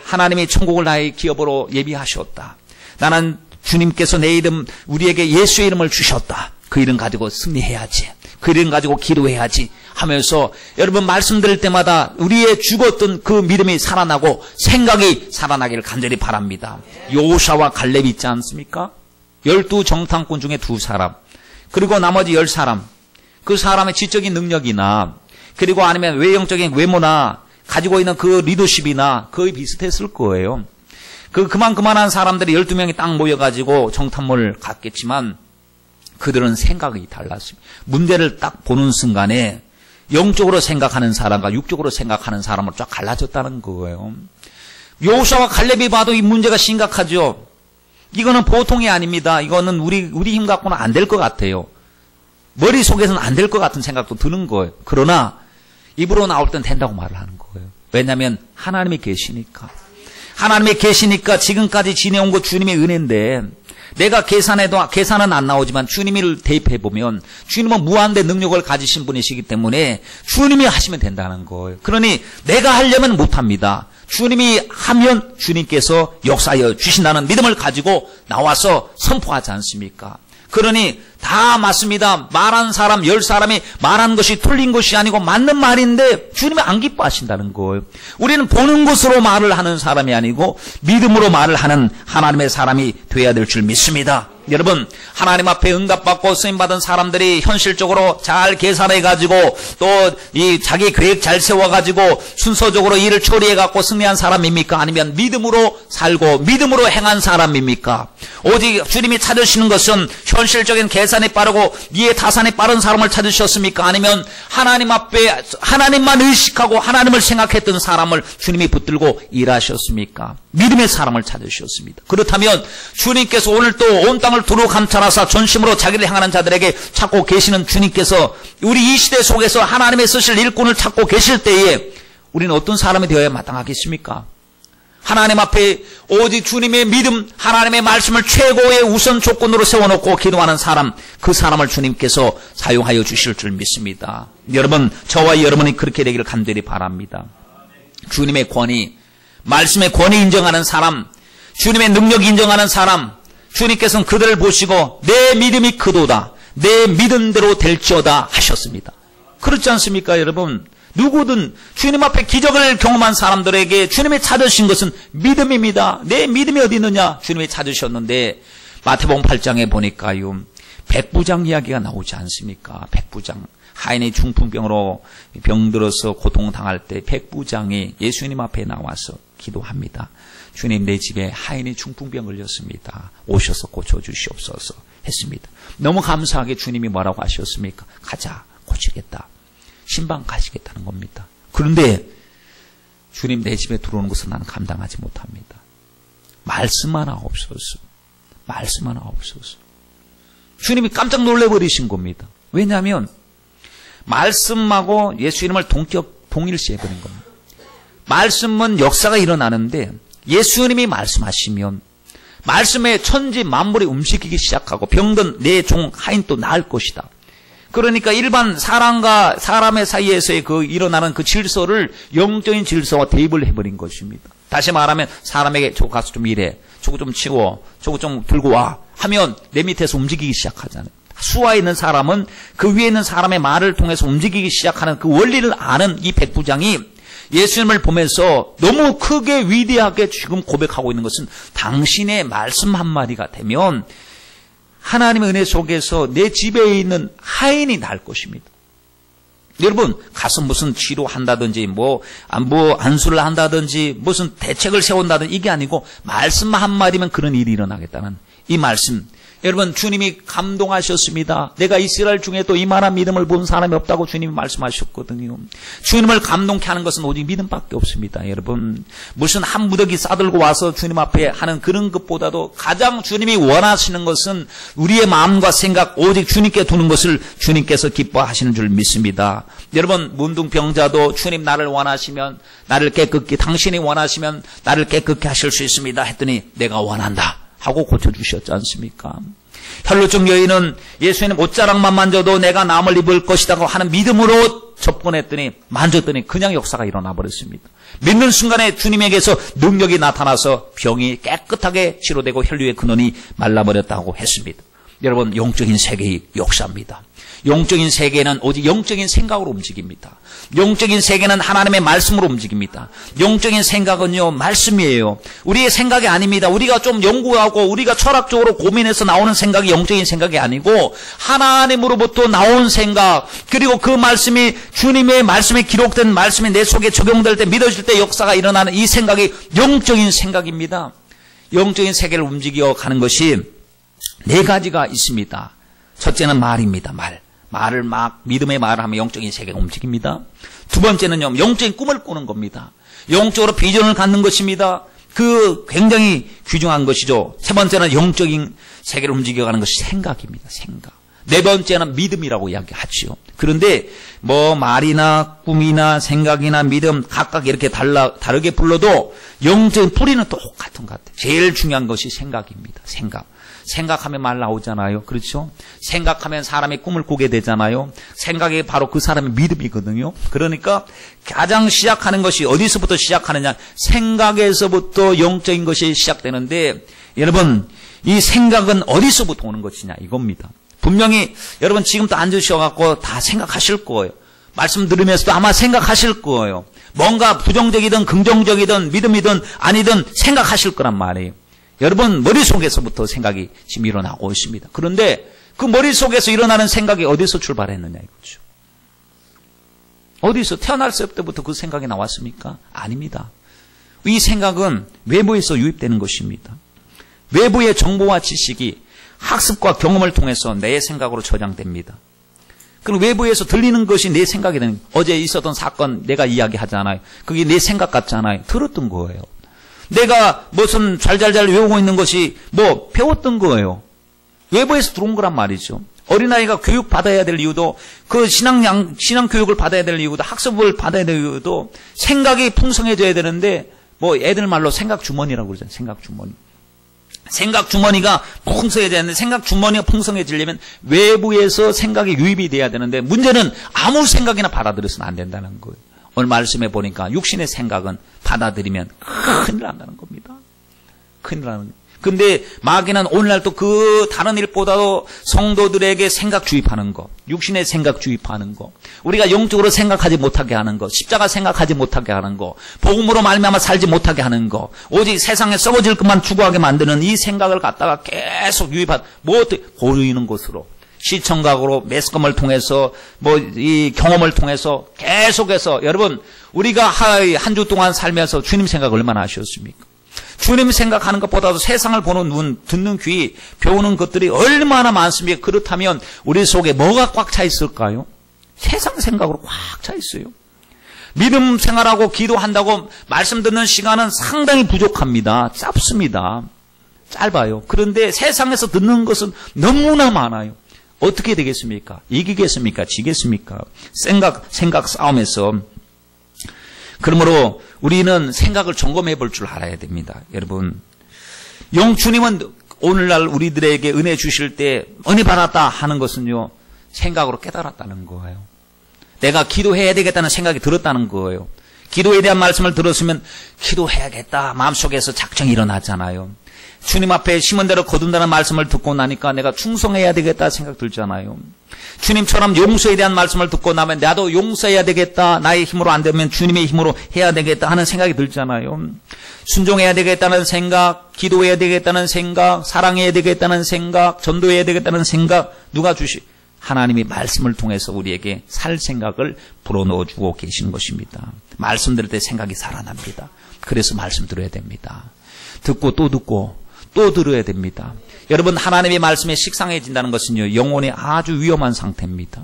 하나님이 천국을 나의 기업으로 예비하셨다. 나는 주님께서 내 이름 우리에게 예수의 이름을 주셨다. 그 이름 가지고 승리해야지. 그 이름 가지고 기도해야지 하면서 여러분 말씀 드릴 때마다 우리의 죽었던 그 믿음이 살아나고 생각이 살아나기를 간절히 바랍니다. 여호수아와 갈렙이 있지 않습니까? 12 정탐꾼 중에 2사람 그리고 나머지 10사람 그 사람의 지적인 능력이나 그리고 아니면 외형적인 외모나 가지고 있는 그 리더십이나 거의 비슷했을 거예요. 그만한 사람들이 12명이 딱 모여가지고 정탐을 갔겠지만 그들은 생각이 달랐습니다. 문제를 딱 보는 순간에 영적으로 생각하는 사람과 육적으로 생각하는 사람을 쫙 갈라졌다는 거예요. 여호수아와 갈렙이 봐도 이 문제가 심각하죠. 이거는 보통이 아닙니다. 이거는 우리 힘 갖고는 안 될 것 같아요. 머릿속에서는 안 될 것 같은 생각도 드는 거예요. 그러나 입으로 나올 땐 된다고 말을 하는 거예요. 왜냐하면 하나님이 계시니까. 하나님이 계시니까 지금까지 지내온 거 주님의 은혜인데 내가 계산은 안 나오지만 주님을 대입해보면 주님은 무한대 능력을 가지신 분이시기 때문에 주님이 하시면 된다는 거예요. 그러니 내가 하려면 못합니다. 주님이 하면 주님께서 역사하여 주신다는 믿음을 가지고 나와서 선포하지 않습니까? 그러니 다 맞습니다. 말한 사람 10사람이 말한 것이 틀린 것이 아니고 맞는 말인데 주님이 안 기뻐하신다는 거예요. 우리는 보는 것으로 말을 하는 사람이 아니고 믿음으로 말을 하는 하나님의 사람이 되어야 될 줄 믿습니다. 여러분 하나님 앞에 응답받고 쓰임받은 사람들이 현실적으로 잘 계산해가지고 또 이 자기 계획 잘 세워가지고 순서적으로 일을 처리해갖고 승리한 사람입니까? 아니면 믿음으로 살고 믿음으로 행한 사람입니까? 오직 주님이 찾으시는 것은 현실적인 계산이 빠르고 이해 타산이 빠른 사람을 찾으셨습니까? 아니면 하나님 앞에 하나님만 의식하고 하나님을 생각했던 사람을 주님이 붙들고 일하셨습니까? 믿음의 사람을 찾으셨습니다. 그렇다면 주님께서 오늘 또 온 땅을 두루 감찰하사 전심으로 자기를 향하는 자들에게 찾고 계시는 주님께서 우리 이 시대 속에서 하나님의 쓰실 일꾼을 찾고 계실 때에 우리는 어떤 사람이 되어야 마땅하겠습니까? 하나님 앞에 오직 주님의 믿음, 하나님의 말씀을 최고의 우선 조건으로 세워놓고 기도하는 사람, 그 사람을 주님께서 사용하여 주실 줄 믿습니다. 여러분, 저와 여러분이 그렇게 되기를 간절히 바랍니다. 주님의 권위, 말씀의 권위 인정하는 사람, 주님의 능력 인정하는 사람, 주님께서는 그들을 보시고 내 믿음이 크도다, 내 믿음대로 될지어다 하셨습니다. 그렇지 않습니까, 여러분? 누구든 주님 앞에 기적을 경험한 사람들에게 주님이 찾으신 것은 믿음입니다. 내 믿음이 어디 있느냐? 주님이 찾으셨는데 마태복음 8장에 보니까요, 백부장 이야기가 나오지 않습니까? 백부장. 하인이 중풍병으로 병들어서 고통당할 때 백부장이 예수님 앞에 나와서 기도합니다. 주님, 내 집에 하인이 중풍병 걸렸습니다. 오셔서 고쳐주시옵소서 했습니다. 너무 감사하게 주님이 뭐라고 하셨습니까? 가자, 고치겠다. 신방 가시겠다는 겁니다. 그런데 주님, 내 집에 들어오는 것은 나는 감당하지 못합니다. 말씀만 하옵소서. 말씀만 하옵소서. 주님이 깜짝 놀래버리신 겁니다. 왜냐하면 말씀하고 예수 이름을 동일시해버린 겁니다. 말씀은 역사가 일어나는데 예수님이 말씀하시면 말씀에 천지 만물이 움직이기 시작하고 병든 내 종 하인도 나을 것이다. 그러니까 일반 사람과 사람의 사이에서의 그 일어나는 그 질서를 영적인 질서와 대입을 해버린 것입니다. 다시 말하면 사람에게 저거 가서 좀 일해, 저거 좀 치워, 저거 좀 들고 와 하면 내 밑에서 움직이기 시작하잖아요. 수하에 있는 사람은 그 위에 있는 사람의 말을 통해서 움직이기 시작하는 그 원리를 아는 이 백부장이 예수님을 보면서 너무 크게 위대하게 지금 고백하고 있는 것은 당신의 말씀 한마디가 되면 하나님의 은혜 속에서 내 집에 있는 하인이 날 것입니다. 여러분, 가서 무슨 치료한다든지, 안수를 한다든지, 무슨 대책을 세운다든지, 이게 아니고, 말씀 한마디면 그런 일이 일어나겠다는 이 말씀. 여러분, 주님이 감동하셨습니다. 내가 이스라엘 중에 또 이만한 믿음을 본 사람이 없다고 주님이 말씀하셨거든요. 주님을 감동케 하는 것은 오직 믿음밖에 없습니다. 여러분, 무슨 한 무더기 싸들고 와서 주님 앞에 하는 그런 것보다도 가장 주님이 원하시는 것은 우리의 마음과 생각 오직 주님께 두는 것을 주님께서 기뻐하시는 줄 믿습니다. 여러분, 문둥병자도 주님 나를 원하시면 나를 깨끗게, 당신이 원하시면 나를 깨끗게 하실 수 있습니다 했더니 내가 원한다 하고 고쳐주셨지 않습니까? 혈루증 여인은 예수님 옷자락만 만져도 내가 남을 입을 것이라고 하는 믿음으로 접근했더니 만졌더니 그냥 역사가 일어나 버렸습니다. 믿는 순간에 주님에게서 능력이 나타나서 병이 깨끗하게 치료되고 혈류의 근원이 말라버렸다고 했습니다. 여러분, 영적인 세계의 역사입니다. 영적인 세계는 오직 영적인 생각으로 움직입니다. 영적인 세계는 하나님의 말씀으로 움직입니다. 영적인 생각은요, 말씀이에요. 우리의 생각이 아닙니다. 우리가 좀 연구하고 우리가 철학적으로 고민해서 나오는 생각이 영적인 생각이 아니고 하나님으로부터 나온 생각, 그리고 그 말씀이 주님의 말씀에 기록된 말씀이 내 속에 적용될 때, 믿어질 때 역사가 일어나는 이 생각이 영적인 생각입니다. 영적인 세계를 움직여 가는 것이 네 가지가 있습니다. 첫째는 말입니다. 말을 믿음의 말을 하면 영적인 세계가 움직입니다. 두 번째는요, 영적인 꿈을 꾸는 겁니다. 영적으로 비전을 갖는 것입니다. 그 굉장히 귀중한 것이죠. 세 번째는 영적인 세계를 움직여가는 것이 생각입니다. 생각. 네 번째는 믿음이라고 이야기하지요. 그런데 말이나 꿈이나 생각이나 믿음 각각 이렇게 다르게 불러도 영적인 뿌리는 똑같은 것 같아요. 제일 중요한 것이 생각입니다. 생각하면 말 나오잖아요. 그렇죠? 생각하면 사람이 꿈을 꾸게 되잖아요. 생각이 바로 그 사람의 믿음이거든요. 그러니까 가장 시작하는 것이 어디서부터 시작하느냐? 생각에서부터 영적인 것이 시작되는데, 여러분, 이 생각은 어디서부터 오는 것이냐 이겁니다. 분명히 여러분 지금도 앉으셔갖고 다 생각하실 거예요. 말씀 들으면서도 아마 생각하실 거예요. 뭔가 부정적이든 긍정적이든 믿음이든 아니든 생각하실 거란 말이에요. 여러분 머릿속에서부터 생각이 지금 일어나고 있습니다. 그런데 그 머릿속에서 일어나는 생각이 어디서 출발했느냐 이거죠. 어디서 태어났을 때부터 그 생각이 나왔습니까? 아닙니다. 이 생각은 외부에서 유입되는 것입니다. 외부의 정보와 지식이 학습과 경험을 통해서 내 생각으로 저장됩니다. 그럼 외부에서 들리는 것이 내 생각이 되는 거예요. 어제 있었던 사건 내가 이야기하잖아요. 그게 내 생각 같잖아요. 들었던 거예요. 내가 무슨 잘잘잘 외우고 있는 것이 배웠던 거예요. 외부에서 들어온 거란 말이죠. 어린아이가 교육받아야 될 이유도, 그 신앙교육을 받아야 될 이유도, 학습을 받아야 될 이유도 생각이 풍성해져야 되는데, 애들 말로 생각주머니라고 그러잖아요. 생각주머니. 생각주머니가 풍성해져야 되는데, 생각주머니가 풍성해지려면 외부에서 생각이 유입이 돼야 되는데, 문제는 아무 생각이나 받아들여서는 안 된다는 거예요. 오늘 말씀해 보니까 육신의 생각은 받아들이면 큰일 난다는 겁니다. 큰일 나는 거예요. 근데 마귀는 오늘날 또 그 다른 일보다도 성도들에게 생각 주입하는 거, 육신의 생각 주입하는 거, 우리가 영적으로 생각하지 못하게 하는 거, 십자가 생각하지 못하게 하는 거, 복음으로 말미암아 살지 못하게 하는 거, 오직 세상에 썩어질 것만 추구하게 만드는 이 생각을 갖다가 계속 유입한, 보이는 것으로, 시청각으로, 매스컴을 통해서, 이 경험을 통해서 계속해서, 여러분, 우리가 한 주 동안 살면서 주님 생각 얼마나 하셨습니까? 주님 생각하는 것보다도 세상을 보는 눈, 듣는 귀, 배우는 것들이 얼마나 많습니까? 그렇다면 우리 속에 뭐가 꽉 차 있을까요? 세상 생각으로 꽉 차 있어요. 믿음 생활하고 기도한다고 말씀 듣는 시간은 상당히 부족합니다. 짧습니다. 짧아요. 그런데 세상에서 듣는 것은 너무나 많아요. 어떻게 되겠습니까? 이기겠습니까? 지겠습니까? 생각 싸움에서. 그러므로 우리는 생각을 점검해 볼 줄 알아야 됩니다. 여러분, 주님은 오늘날 우리들에게 은혜 주실 때 은혜 받았다 하는 것은요, 생각으로 깨달았다는 거예요. 내가 기도해야 되겠다는 생각이 들었다는 거예요. 기도에 대한 말씀을 들었으면 기도해야겠다 마음속에서 작정이 일어나잖아요. 주님 앞에 심은 대로 거둔다는 말씀을 듣고 나니까 내가 충성해야 되겠다 생각 들잖아요. 주님처럼 용서에 대한 말씀을 듣고 나면 나도 용서해야 되겠다, 나의 힘으로 안 되면 주님의 힘으로 해야 되겠다 하는 생각이 들잖아요. 순종해야 되겠다는 생각, 기도해야 되겠다는 생각, 사랑해야 되겠다는 생각, 전도해야 되겠다는 생각, 누가 하나님이 말씀을 통해서 우리에게 살 생각을 불어넣어 주고 계신 것입니다. 말씀 들을 때 생각이 살아납니다. 그래서 말씀 들어야 됩니다. 듣고 또 들어야 됩니다. 여러분, 하나님의 말씀에 식상해진다는 것은요, 영혼이 아주 위험한 상태입니다.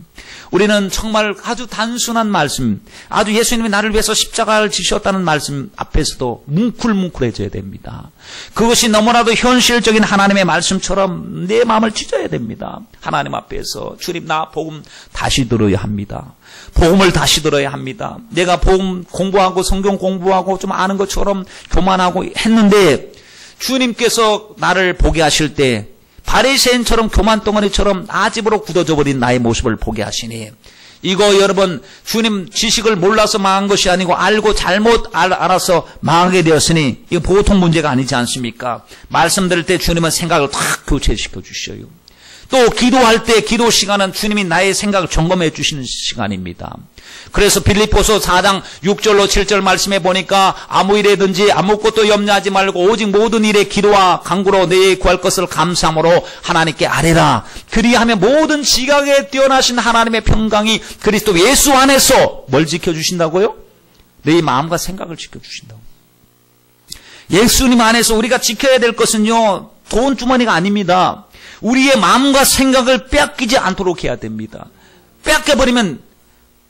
우리는 정말 아주 단순한 말씀, 아주 예수님이 나를 위해서 십자가를 지셨다는 말씀 앞에서도 뭉클뭉클해져야 됩니다. 그것이 너무나도 현실적인 하나님의 말씀처럼 내 마음을 찢어야 됩니다. 하나님 앞에서 주님, 나 복음 다시 들어야 합니다. 복음을 다시 들어야 합니다. 내가 복음 공부하고 성경 공부하고 좀 아는 것처럼 교만하고 했는데 주님께서 나를 보게 하실 때 바리새인처럼 교만덩어리처럼 아집으로 굳어져 버린 나의 모습을 보게 하시니, 이거 여러분, 주님 지식을 몰라서 망한 것이 아니고 알고 잘못 알아서 망하게 되었으니 이거 보통 문제가 아니지 않습니까? 말씀 들을 때 주님은 생각을 탁 교체시켜 주셔요. 또 기도할 때 기도 시간은 주님이 나의 생각을 점검해 주시는 시간입니다. 그래서 빌립보서 4장 6절로 7절 말씀에 보니까 아무 일에든지 아무것도 염려하지 말고 오직 모든 일에 기도와 간구로 내 구할 것을 감사함으로 하나님께 아뢰라. 그리하면 모든 지각에 뛰어나신 하나님의 평강이 그리스도 예수 안에서 뭘 지켜주신다고요? 내 마음과 생각을 지켜주신다고. 예수님 안에서 우리가 지켜야 될 것은요, 돈 주머니가 아닙니다. 우리의 마음과 생각을 빼앗기지 않도록 해야 됩니다. 빼앗겨버리면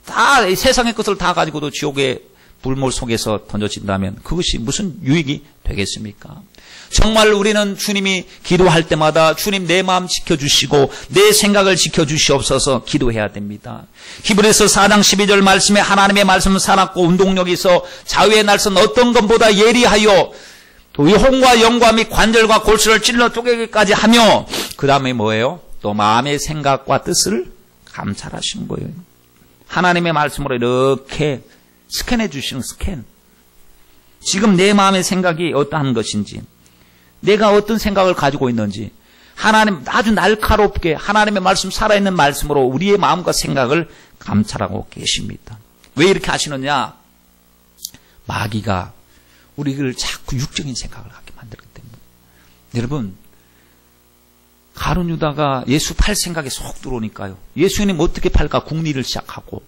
다 세상의 것을 다 가지고도 지옥의 불몰 속에서 던져진다면 그것이 무슨 유익이 되겠습니까? 정말 우리는 주님이 기도할 때마다 주님 내 마음 지켜주시고 내 생각을 지켜주시옵소서 기도해야 됩니다. 히브리서 4장 12절 말씀에 하나님의 말씀은 살았고 운동력이 있어 자유의 날선 어떤 것보다 예리하여 의혼과 영과 및 관절과 골수를 찔러 쪼개기까지 하며, 그 다음에 뭐예요? 또 마음의 생각과 뜻을 감찰하시는 거예요. 하나님의 말씀으로 이렇게 스캔해 주시는 스캔. 지금 내 마음의 생각이 어떠한 것인지, 내가 어떤 생각을 가지고 있는지, 하나님 아주 날카롭게 하나님의 말씀, 살아있는 말씀으로 우리의 마음과 생각을 감찰하고 계십니다. 왜 이렇게 하시느냐? 마귀가 우리를 자꾸 육적인 생각을 하게 만들기 때문에. 여러분, 가룟 유다가 예수 팔 생각에 쏙 들어오니까요, 예수님 어떻게 팔까 궁리를 시작하고,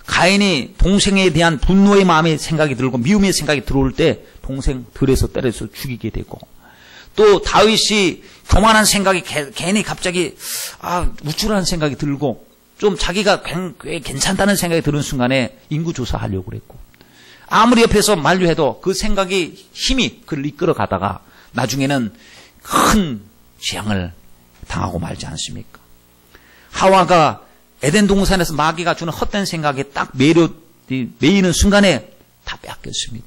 가인이 동생에 대한 분노의 마음의 생각이 들고 미움의 생각이 들어올 때 동생 들에서 때려서 죽이게 되고, 또 다윗이 교만한 생각이 괜히 갑자기 우쭐한 생각이 들고 좀 자기가 꽤 괜찮다는 생각이 드는 순간에 인구조사하려고 그랬고, 아무리 옆에서 만류해도 그 생각이 힘이 그를 이끌어 가다가 나중에는 큰 재앙을 당하고 말지 않습니까? 하와가 에덴 동산에서 마귀가 주는 헛된 생각에 딱 매이는 순간에 다 뺏겼습니다.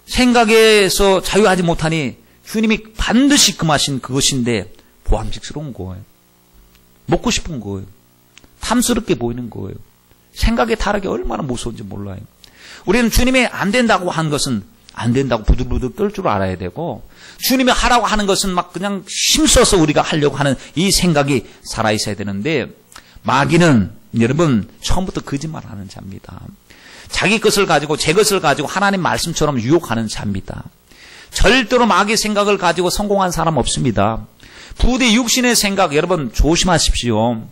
생각에서 자유하지 못하니 주님이 반드시 금하신 그것인데 보암직스러운 거예요. 먹고 싶은 거예요. 탐스럽게 보이는 거예요. 생각의 타락이 얼마나 무서운지 몰라요. 우리는 주님이 안 된다고 한 것은 안 된다고 부들부들 떨 줄 알아야 되고, 주님이 하라고 하는 것은 막 그냥 힘써서 우리가 하려고 하는 이 생각이 살아있어야 되는데, 마귀는 여러분 처음부터 거짓말하는 자입니다. 자기 것을 가지고 제 것을 가지고 하나님 말씀처럼 유혹하는 자입니다. 절대로 마귀 생각을 가지고 성공한 사람 없습니다. 부디 육신의 생각, 여러분 조심하십시오.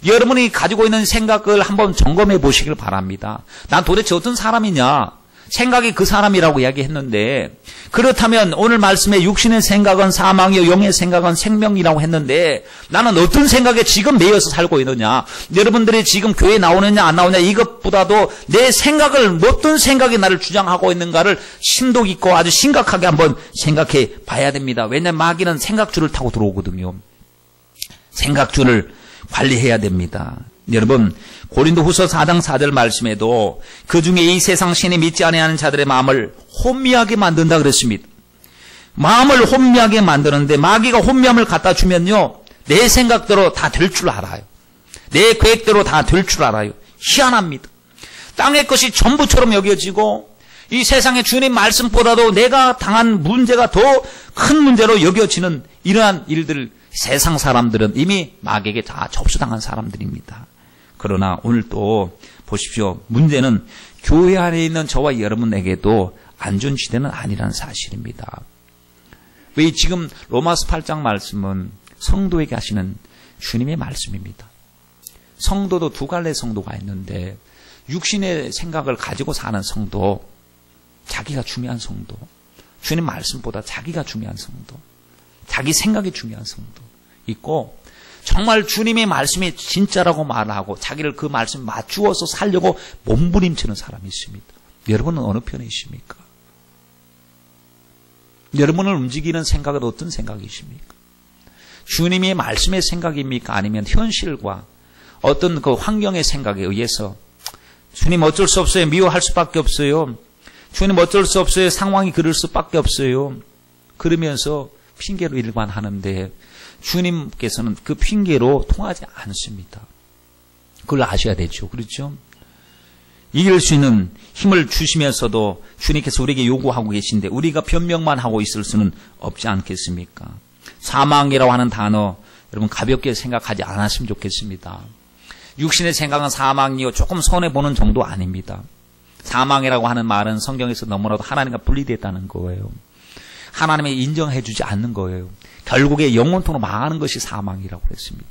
여러분이 가지고 있는 생각을 한번 점검해 보시길 바랍니다. 난 도대체 어떤 사람이냐? 생각이 그 사람이라고 이야기했는데, 그렇다면 오늘 말씀에 육신의 생각은 사망이요 영의 생각은 생명이라고 했는데 나는 어떤 생각에 지금 매여서 살고 있느냐? 여러분들이 지금 교회에 나오느냐 안 나오느냐 이것보다도 내 생각을, 어떤 생각이 나를 주장하고 있는가를 심도 있고 아주 심각하게 한번 생각해 봐야 됩니다. 왜냐하면 마귀는 생각줄을 타고 들어오거든요. 생각줄을 관리해야 됩니다. 여러분, 고린도후서 4장 4절 말씀에도 그 중에 이 세상 신이 믿지 아니하는 자들의 마음을 혼미하게 만든다 그랬습니다. 마음을 혼미하게 만드는데 마귀가 혼미함을 갖다 주면요, 내 생각대로 다 될 줄 알아요. 내 계획대로 다 될 줄 알아요. 희한합니다. 땅의 것이 전부처럼 여겨지고 이 세상의 주님 말씀보다도 내가 당한 문제가 더 큰 문제로 여겨지는 이러한 일들, 세상 사람들은 이미 마귀에게 다 접수당한 사람들입니다. 그러나 오늘 또 보십시오. 문제는 교회 안에 있는 저와 여러분에게도 안전지대는 아니라는 사실입니다. 왜 지금 로마서 8장 말씀은 성도에게 하시는 주님의 말씀입니다. 성도도 두 갈래 성도가 있는데 육신의 생각을 가지고 사는 성도, 자기가 중요한 성도, 주님 말씀보다 자기가 중요한 성도, 자기 생각이 중요한 성도 있고, 정말 주님의 말씀이 진짜라고 말하고 자기를 그 말씀에 맞추어서 살려고 몸부림치는 사람이 있습니다. 여러분은 어느 편에 있습니까? 여러분을 움직이는 생각은 어떤 생각이십니까? 주님의 말씀의 생각입니까? 아니면 현실과 어떤 그 환경의 생각에 의해서 주님 어쩔 수 없어요. 미워할 수밖에 없어요. 주님 어쩔 수 없어요. 상황이 그럴 수밖에 없어요. 그러면서 핑계로 일관하는데 주님께서는 그 핑계로 통하지 않습니다. 그걸 아셔야 되죠. 그렇죠? 이길 수 있는 힘을 주시면서도 주님께서 우리에게 요구하고 계신데 우리가 변명만 하고 있을 수는 없지 않겠습니까? 사망이라고 하는 단어 여러분 가볍게 생각하지 않았으면 좋겠습니다. 육신의 생각은 사망이요 조금 손해보는 정도 아닙니다. 사망이라고 하는 말은 성경에서 너무나도 하나님과 분리됐다는 거예요. 하나님이 인정해 주지 않는 거예요. 결국에 영원토록 망하는 것이 사망이라고 했습니다.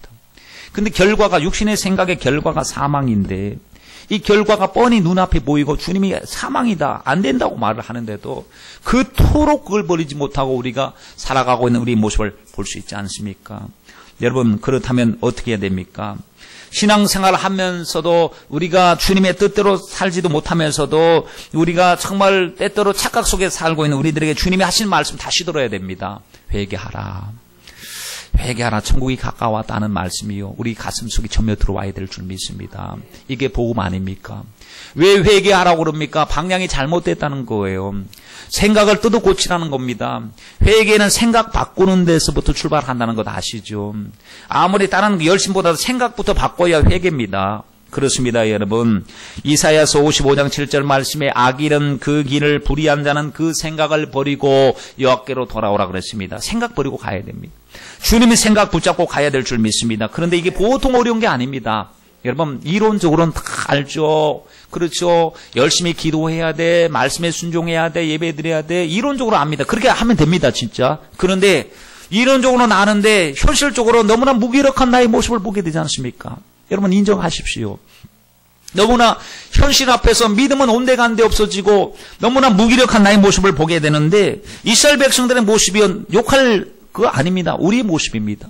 근데 결과가 육신의 생각의 결과가 사망인데 이 결과가 뻔히 눈앞에 보이고 주님이 사망이다 안 된다고 말을 하는데도 그토록 그걸 버리지 못하고 우리가 살아가고 있는 우리의 모습을 볼 수 있지 않습니까? 여러분 그렇다면 어떻게 해야 됩니까? 신앙생활을 하면서도 우리가 주님의 뜻대로 살지도 못하면서도 우리가 정말 때때로 착각 속에 살고 있는 우리들에게 주님이 하신 말씀 다시 들어야 됩니다. 회개하라. 회개하라. 천국이 가까웠다는 말씀이요. 우리 가슴속에 전며 들어와야 될 줄 믿습니다. 이게 복음 아닙니까? 왜 회개하라고 그럽니까? 방향이 잘못됐다는 거예요. 생각을 뜯어 고치라는 겁니다. 회개는 생각 바꾸는 데서부터 출발한다는 것 아시죠? 아무리 다른 열심보다도 생각부터 바꿔야 회개입니다. 그렇습니다, 여러분. 이사야서 55장 7절 말씀에 악인은 그 길을 불의한 자는 그 생각을 버리고 여호와께로 돌아오라 그랬습니다. 생각 버리고 가야 됩니다. 주님의 생각 붙잡고 가야 될 줄 믿습니다. 그런데 이게 보통 어려운 게 아닙니다. 여러분 이론적으로는 다 알죠. 그렇죠. 열심히 기도해야 돼. 말씀에 순종해야 돼. 예배 드려야 돼. 이론적으로 압니다. 그렇게 하면 됩니다. 진짜. 그런데 이론적으로는 아는데 현실적으로 너무나 무기력한 나의 모습을 보게 되지 않습니까? 여러분 인정하십시오. 너무나 현실 앞에서 믿음은 온데간데 없어지고 너무나 무기력한 나의 모습을 보게 되는데 이스라엘 백성들의 모습이 욕할 그거 아닙니다. 우리의 모습입니다.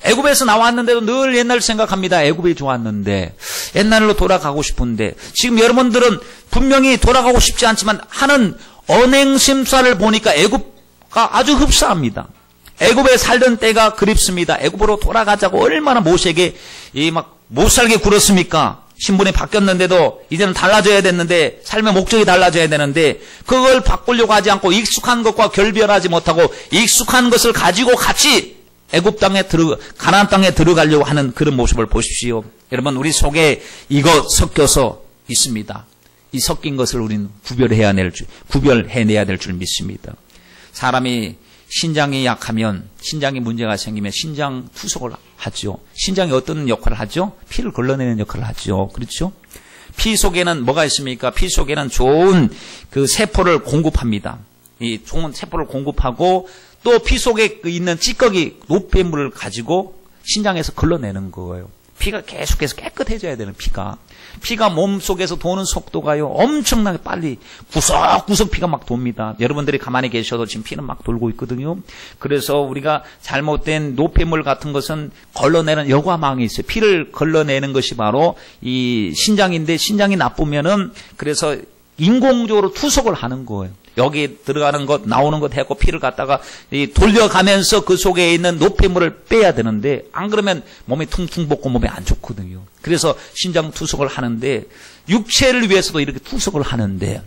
애굽에서 나왔는데도 늘 옛날 생각합니다. 애굽이 좋았는데 옛날로 돌아가고 싶은데 지금 여러분들은 분명히 돌아가고 싶지 않지만 하는 언행심사를 보니까 애굽가 아주 흡사합니다. 애굽에 살던 때가 그립습니다. 애굽으로 돌아가자고 얼마나 모세에게 막 못살게 굴었습니까? 신분이 바뀌었는데도 이제는 달라져야 됐는데 삶의 목적이 달라져야 되는데 그걸 바꾸려고 하지 않고 익숙한 것과 결별하지 못하고 익숙한 것을 가지고 같이 애굽 땅에 가나안 땅에 들어가려고 하는 그런 모습을 보십시오. 여러분 우리 속에 이거 섞여서 있습니다. 이 섞인 것을 우리는 구별해내야 될 줄 믿습니다. 사람이 신장이 약하면 신장에 문제가 생기면 신장 투석을 하죠. 신장이 어떤 역할을 하죠? 피를 걸러내는 역할을 하죠. 그렇죠? 피 속에는 뭐가 있습니까? 피 속에는 좋은 그 세포를 공급합니다. 이 좋은 세포를 공급하고 또 피 속에 있는 찌꺼기 노폐물을 가지고 신장에서 걸러내는 거예요. 피가 계속해서 깨끗해져야 되는 피가 몸속에서 도는 속도가요 엄청나게 빨리 구석구석 피가 막 돕니다. 여러분들이 가만히 계셔도 지금 피는 막 돌고 있거든요. 그래서 우리가 잘못된 노폐물 같은 것은 걸러내는 여과망이 있어요. 피를 걸러내는 것이 바로 이 신장인데 신장이 나쁘면은 그래서 인공적으로 투석을 하는 거예요. 여기 들어가는 것 나오는 것 해갖고 피를 갖다가 돌려가면서 그 속에 있는 노폐물을 빼야 되는데 안 그러면 몸이 퉁퉁 붓고 몸에 안 좋거든요. 그래서 신장 투석을 하는데 육체를 위해서도 이렇게 투석을 하는데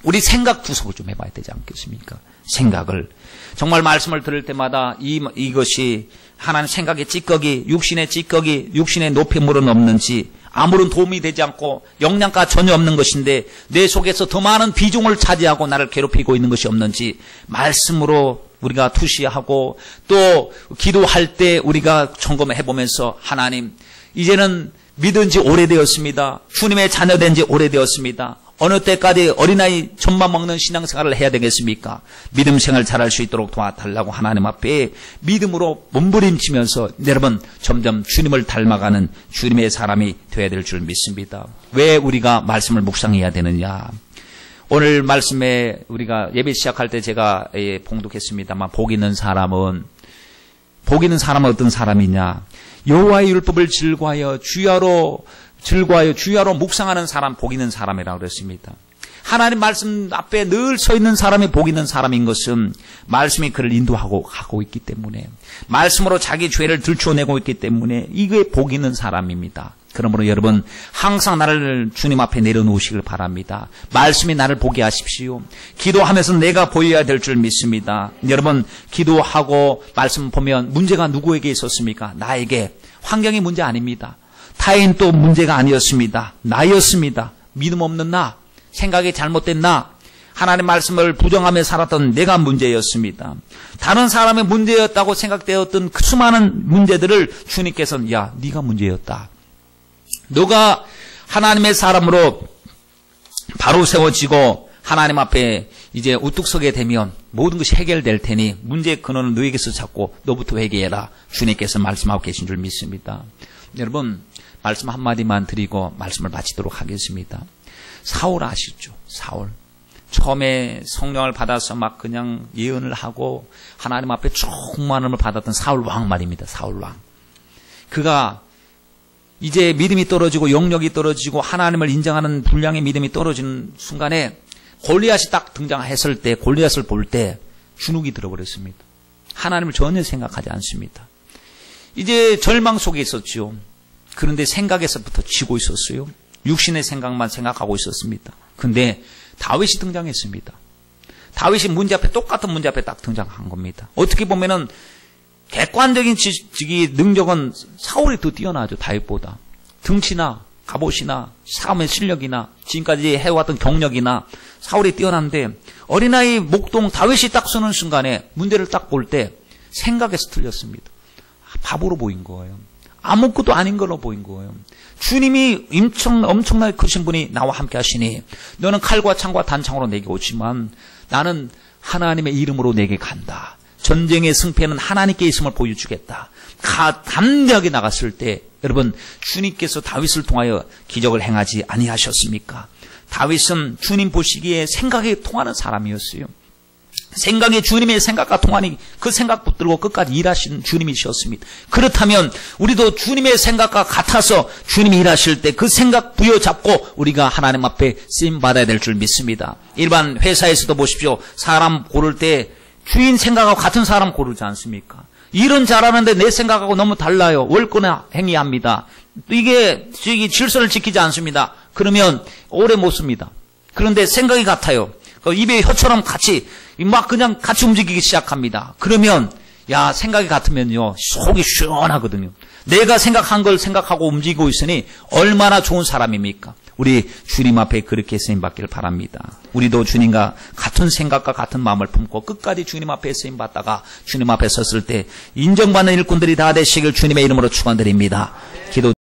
우리 생각 투석을 좀 해봐야 되지 않겠습니까? 생각을 정말 말씀을 들을 때마다 이것이 하나님 생각의 찌꺼기, 육신의 노폐물은 없는지 아무런 도움이 되지 않고 영양가 전혀 없는 것인데 내 속에서 더 많은 비중을 차지하고 나를 괴롭히고 있는 것이 없는지 말씀으로 우리가 투시하고 또 기도할 때 우리가 점검해 보면서 하나님 이제는 믿은 지 오래되었습니다. 주님의 자녀된 지 오래되었습니다. 어느 때까지 어린아이 젖만 먹는 신앙생활을 해야 되겠습니까? 믿음 생활 잘할 수 있도록 도와달라고 하나님 앞에 믿음으로 몸부림치면서 여러분 점점 주님을 닮아가는 주님의 사람이 되어야 될 줄 믿습니다. 왜 우리가 말씀을 묵상해야 되느냐? 오늘 말씀에 우리가 예배 시작할 때 제가 봉독했습니다만 복 있는 사람은 어떤 사람이냐? 여호와의 율법을 즐거워하여 주야로 묵상하는 사람 복 있는 사람이라고 그랬습니다. 하나님 말씀 앞에 늘 서 있는 사람이 복 있는 사람인 것은 말씀이 그를 인도하고 가고 있기 때문에 말씀으로 자기 죄를 들추어내고 있기 때문에 이게 복 있는 사람입니다. 그러므로 여러분 항상 나를 주님 앞에 내려놓으시길 바랍니다. 말씀이 나를 보게 하십시오. 기도하면서 내가 보여야 될 줄 믿습니다. 여러분 기도하고 말씀 보면 문제가 누구에게 있었습니까? 나에게. 환경이 문제 아닙니다. 타인 또 문제가 아니었습니다. 나였습니다. 믿음 없는 나, 생각이 잘못된 나, 하나님 말씀을 부정하며 살았던 내가 문제였습니다. 다른 사람의 문제였다고 생각되었던 그 수많은 문제들을 주님께서는 야, 네가 문제였다. 너가 하나님의 사람으로 바로 세워지고 하나님 앞에 이제 우뚝 서게 되면 모든 것이 해결될 테니 문제의 근원은 너에게서 찾고 너부터 회개해라. 주님께서 말씀하고 계신 줄 믿습니다. 여러분 말씀 한마디만 드리고 말씀을 마치도록 하겠습니다. 사울 아시죠? 사울. 처음에 성령을 받아서 막 그냥 예언을 하고 하나님 앞에 충만함을 받았던 사울 왕 말입니다. 사울 왕. 그가 이제 믿음이 떨어지고 영역이 떨어지고 하나님을 인정하는 분량의 믿음이 떨어지는 순간에 골리앗이 딱 등장했을 때 골리앗을 볼 때 주눅이 들어버렸습니다. 하나님을 전혀 생각하지 않습니다. 이제 절망 속에 있었죠. 그런데 생각에서부터 지고 있었어요. 육신의 생각만 생각하고 있었습니다. 근데 다윗이 등장했습니다. 다윗이 문제 앞에 똑같은 문제 앞에 딱 등장한 겁니다. 어떻게 보면은 객관적인 지식이 능력은 사울이 더 뛰어나죠. 다윗보다. 등치나 갑옷이나 싸움의 실력이나 지금까지 해왔던 경력이나 사울이 뛰어난데 어린아이 목동 다윗이 딱 서는 순간에 문제를 딱 볼 때 생각에서 틀렸습니다. 바보로 보인 거예요. 아무것도 아닌 걸로 보인 거예요. 주님이 엄청나게 크신 분이 나와 함께 하시니 너는 칼과 창과 단창으로 내게 오지만 나는 하나님의 이름으로 내게 간다. 전쟁의 승패는 하나님께 있음을 보여주겠다. 담대하게 나갔을 때 여러분 주님께서 다윗을 통하여 기적을 행하지 아니하셨습니까? 다윗은 주님 보시기에 생각이 통하는 사람이었어요. 생각이 주님의 생각과 통하니 그 생각 붙들고 끝까지 일하시는 주님이셨습니다. 그렇다면 우리도 주님의 생각과 같아서 주님이 일하실 때 그 생각 부여잡고 우리가 하나님 앞에 쓰임받아야 될 줄 믿습니다. 일반 회사에서도 보십시오. 사람 고를 때 주인 생각하고 같은 사람 고르지 않습니까? 일은 잘하는데 내 생각하고 너무 달라요. 월권에 행위합니다. 이게 질서를 지키지 않습니다. 그러면 오래 못 씁니다. 그런데 생각이 같아요. 입에 혀처럼 같이 막 그냥 같이 움직이기 시작합니다. 그러면 야 생각이 같으면요 속이 시원하거든요. 내가 생각한 걸 생각하고 움직이고 있으니 얼마나 좋은 사람입니까? 우리 주님 앞에 그렇게 쓰임받기를 바랍니다. 우리도 주님과 같은 생각과 같은 마음을 품고 끝까지 주님 앞에 쓰임받다가 주님 앞에 섰을 때 인정받는 일꾼들이 다 되시길 주님의 이름으로 축원드립니다. 기도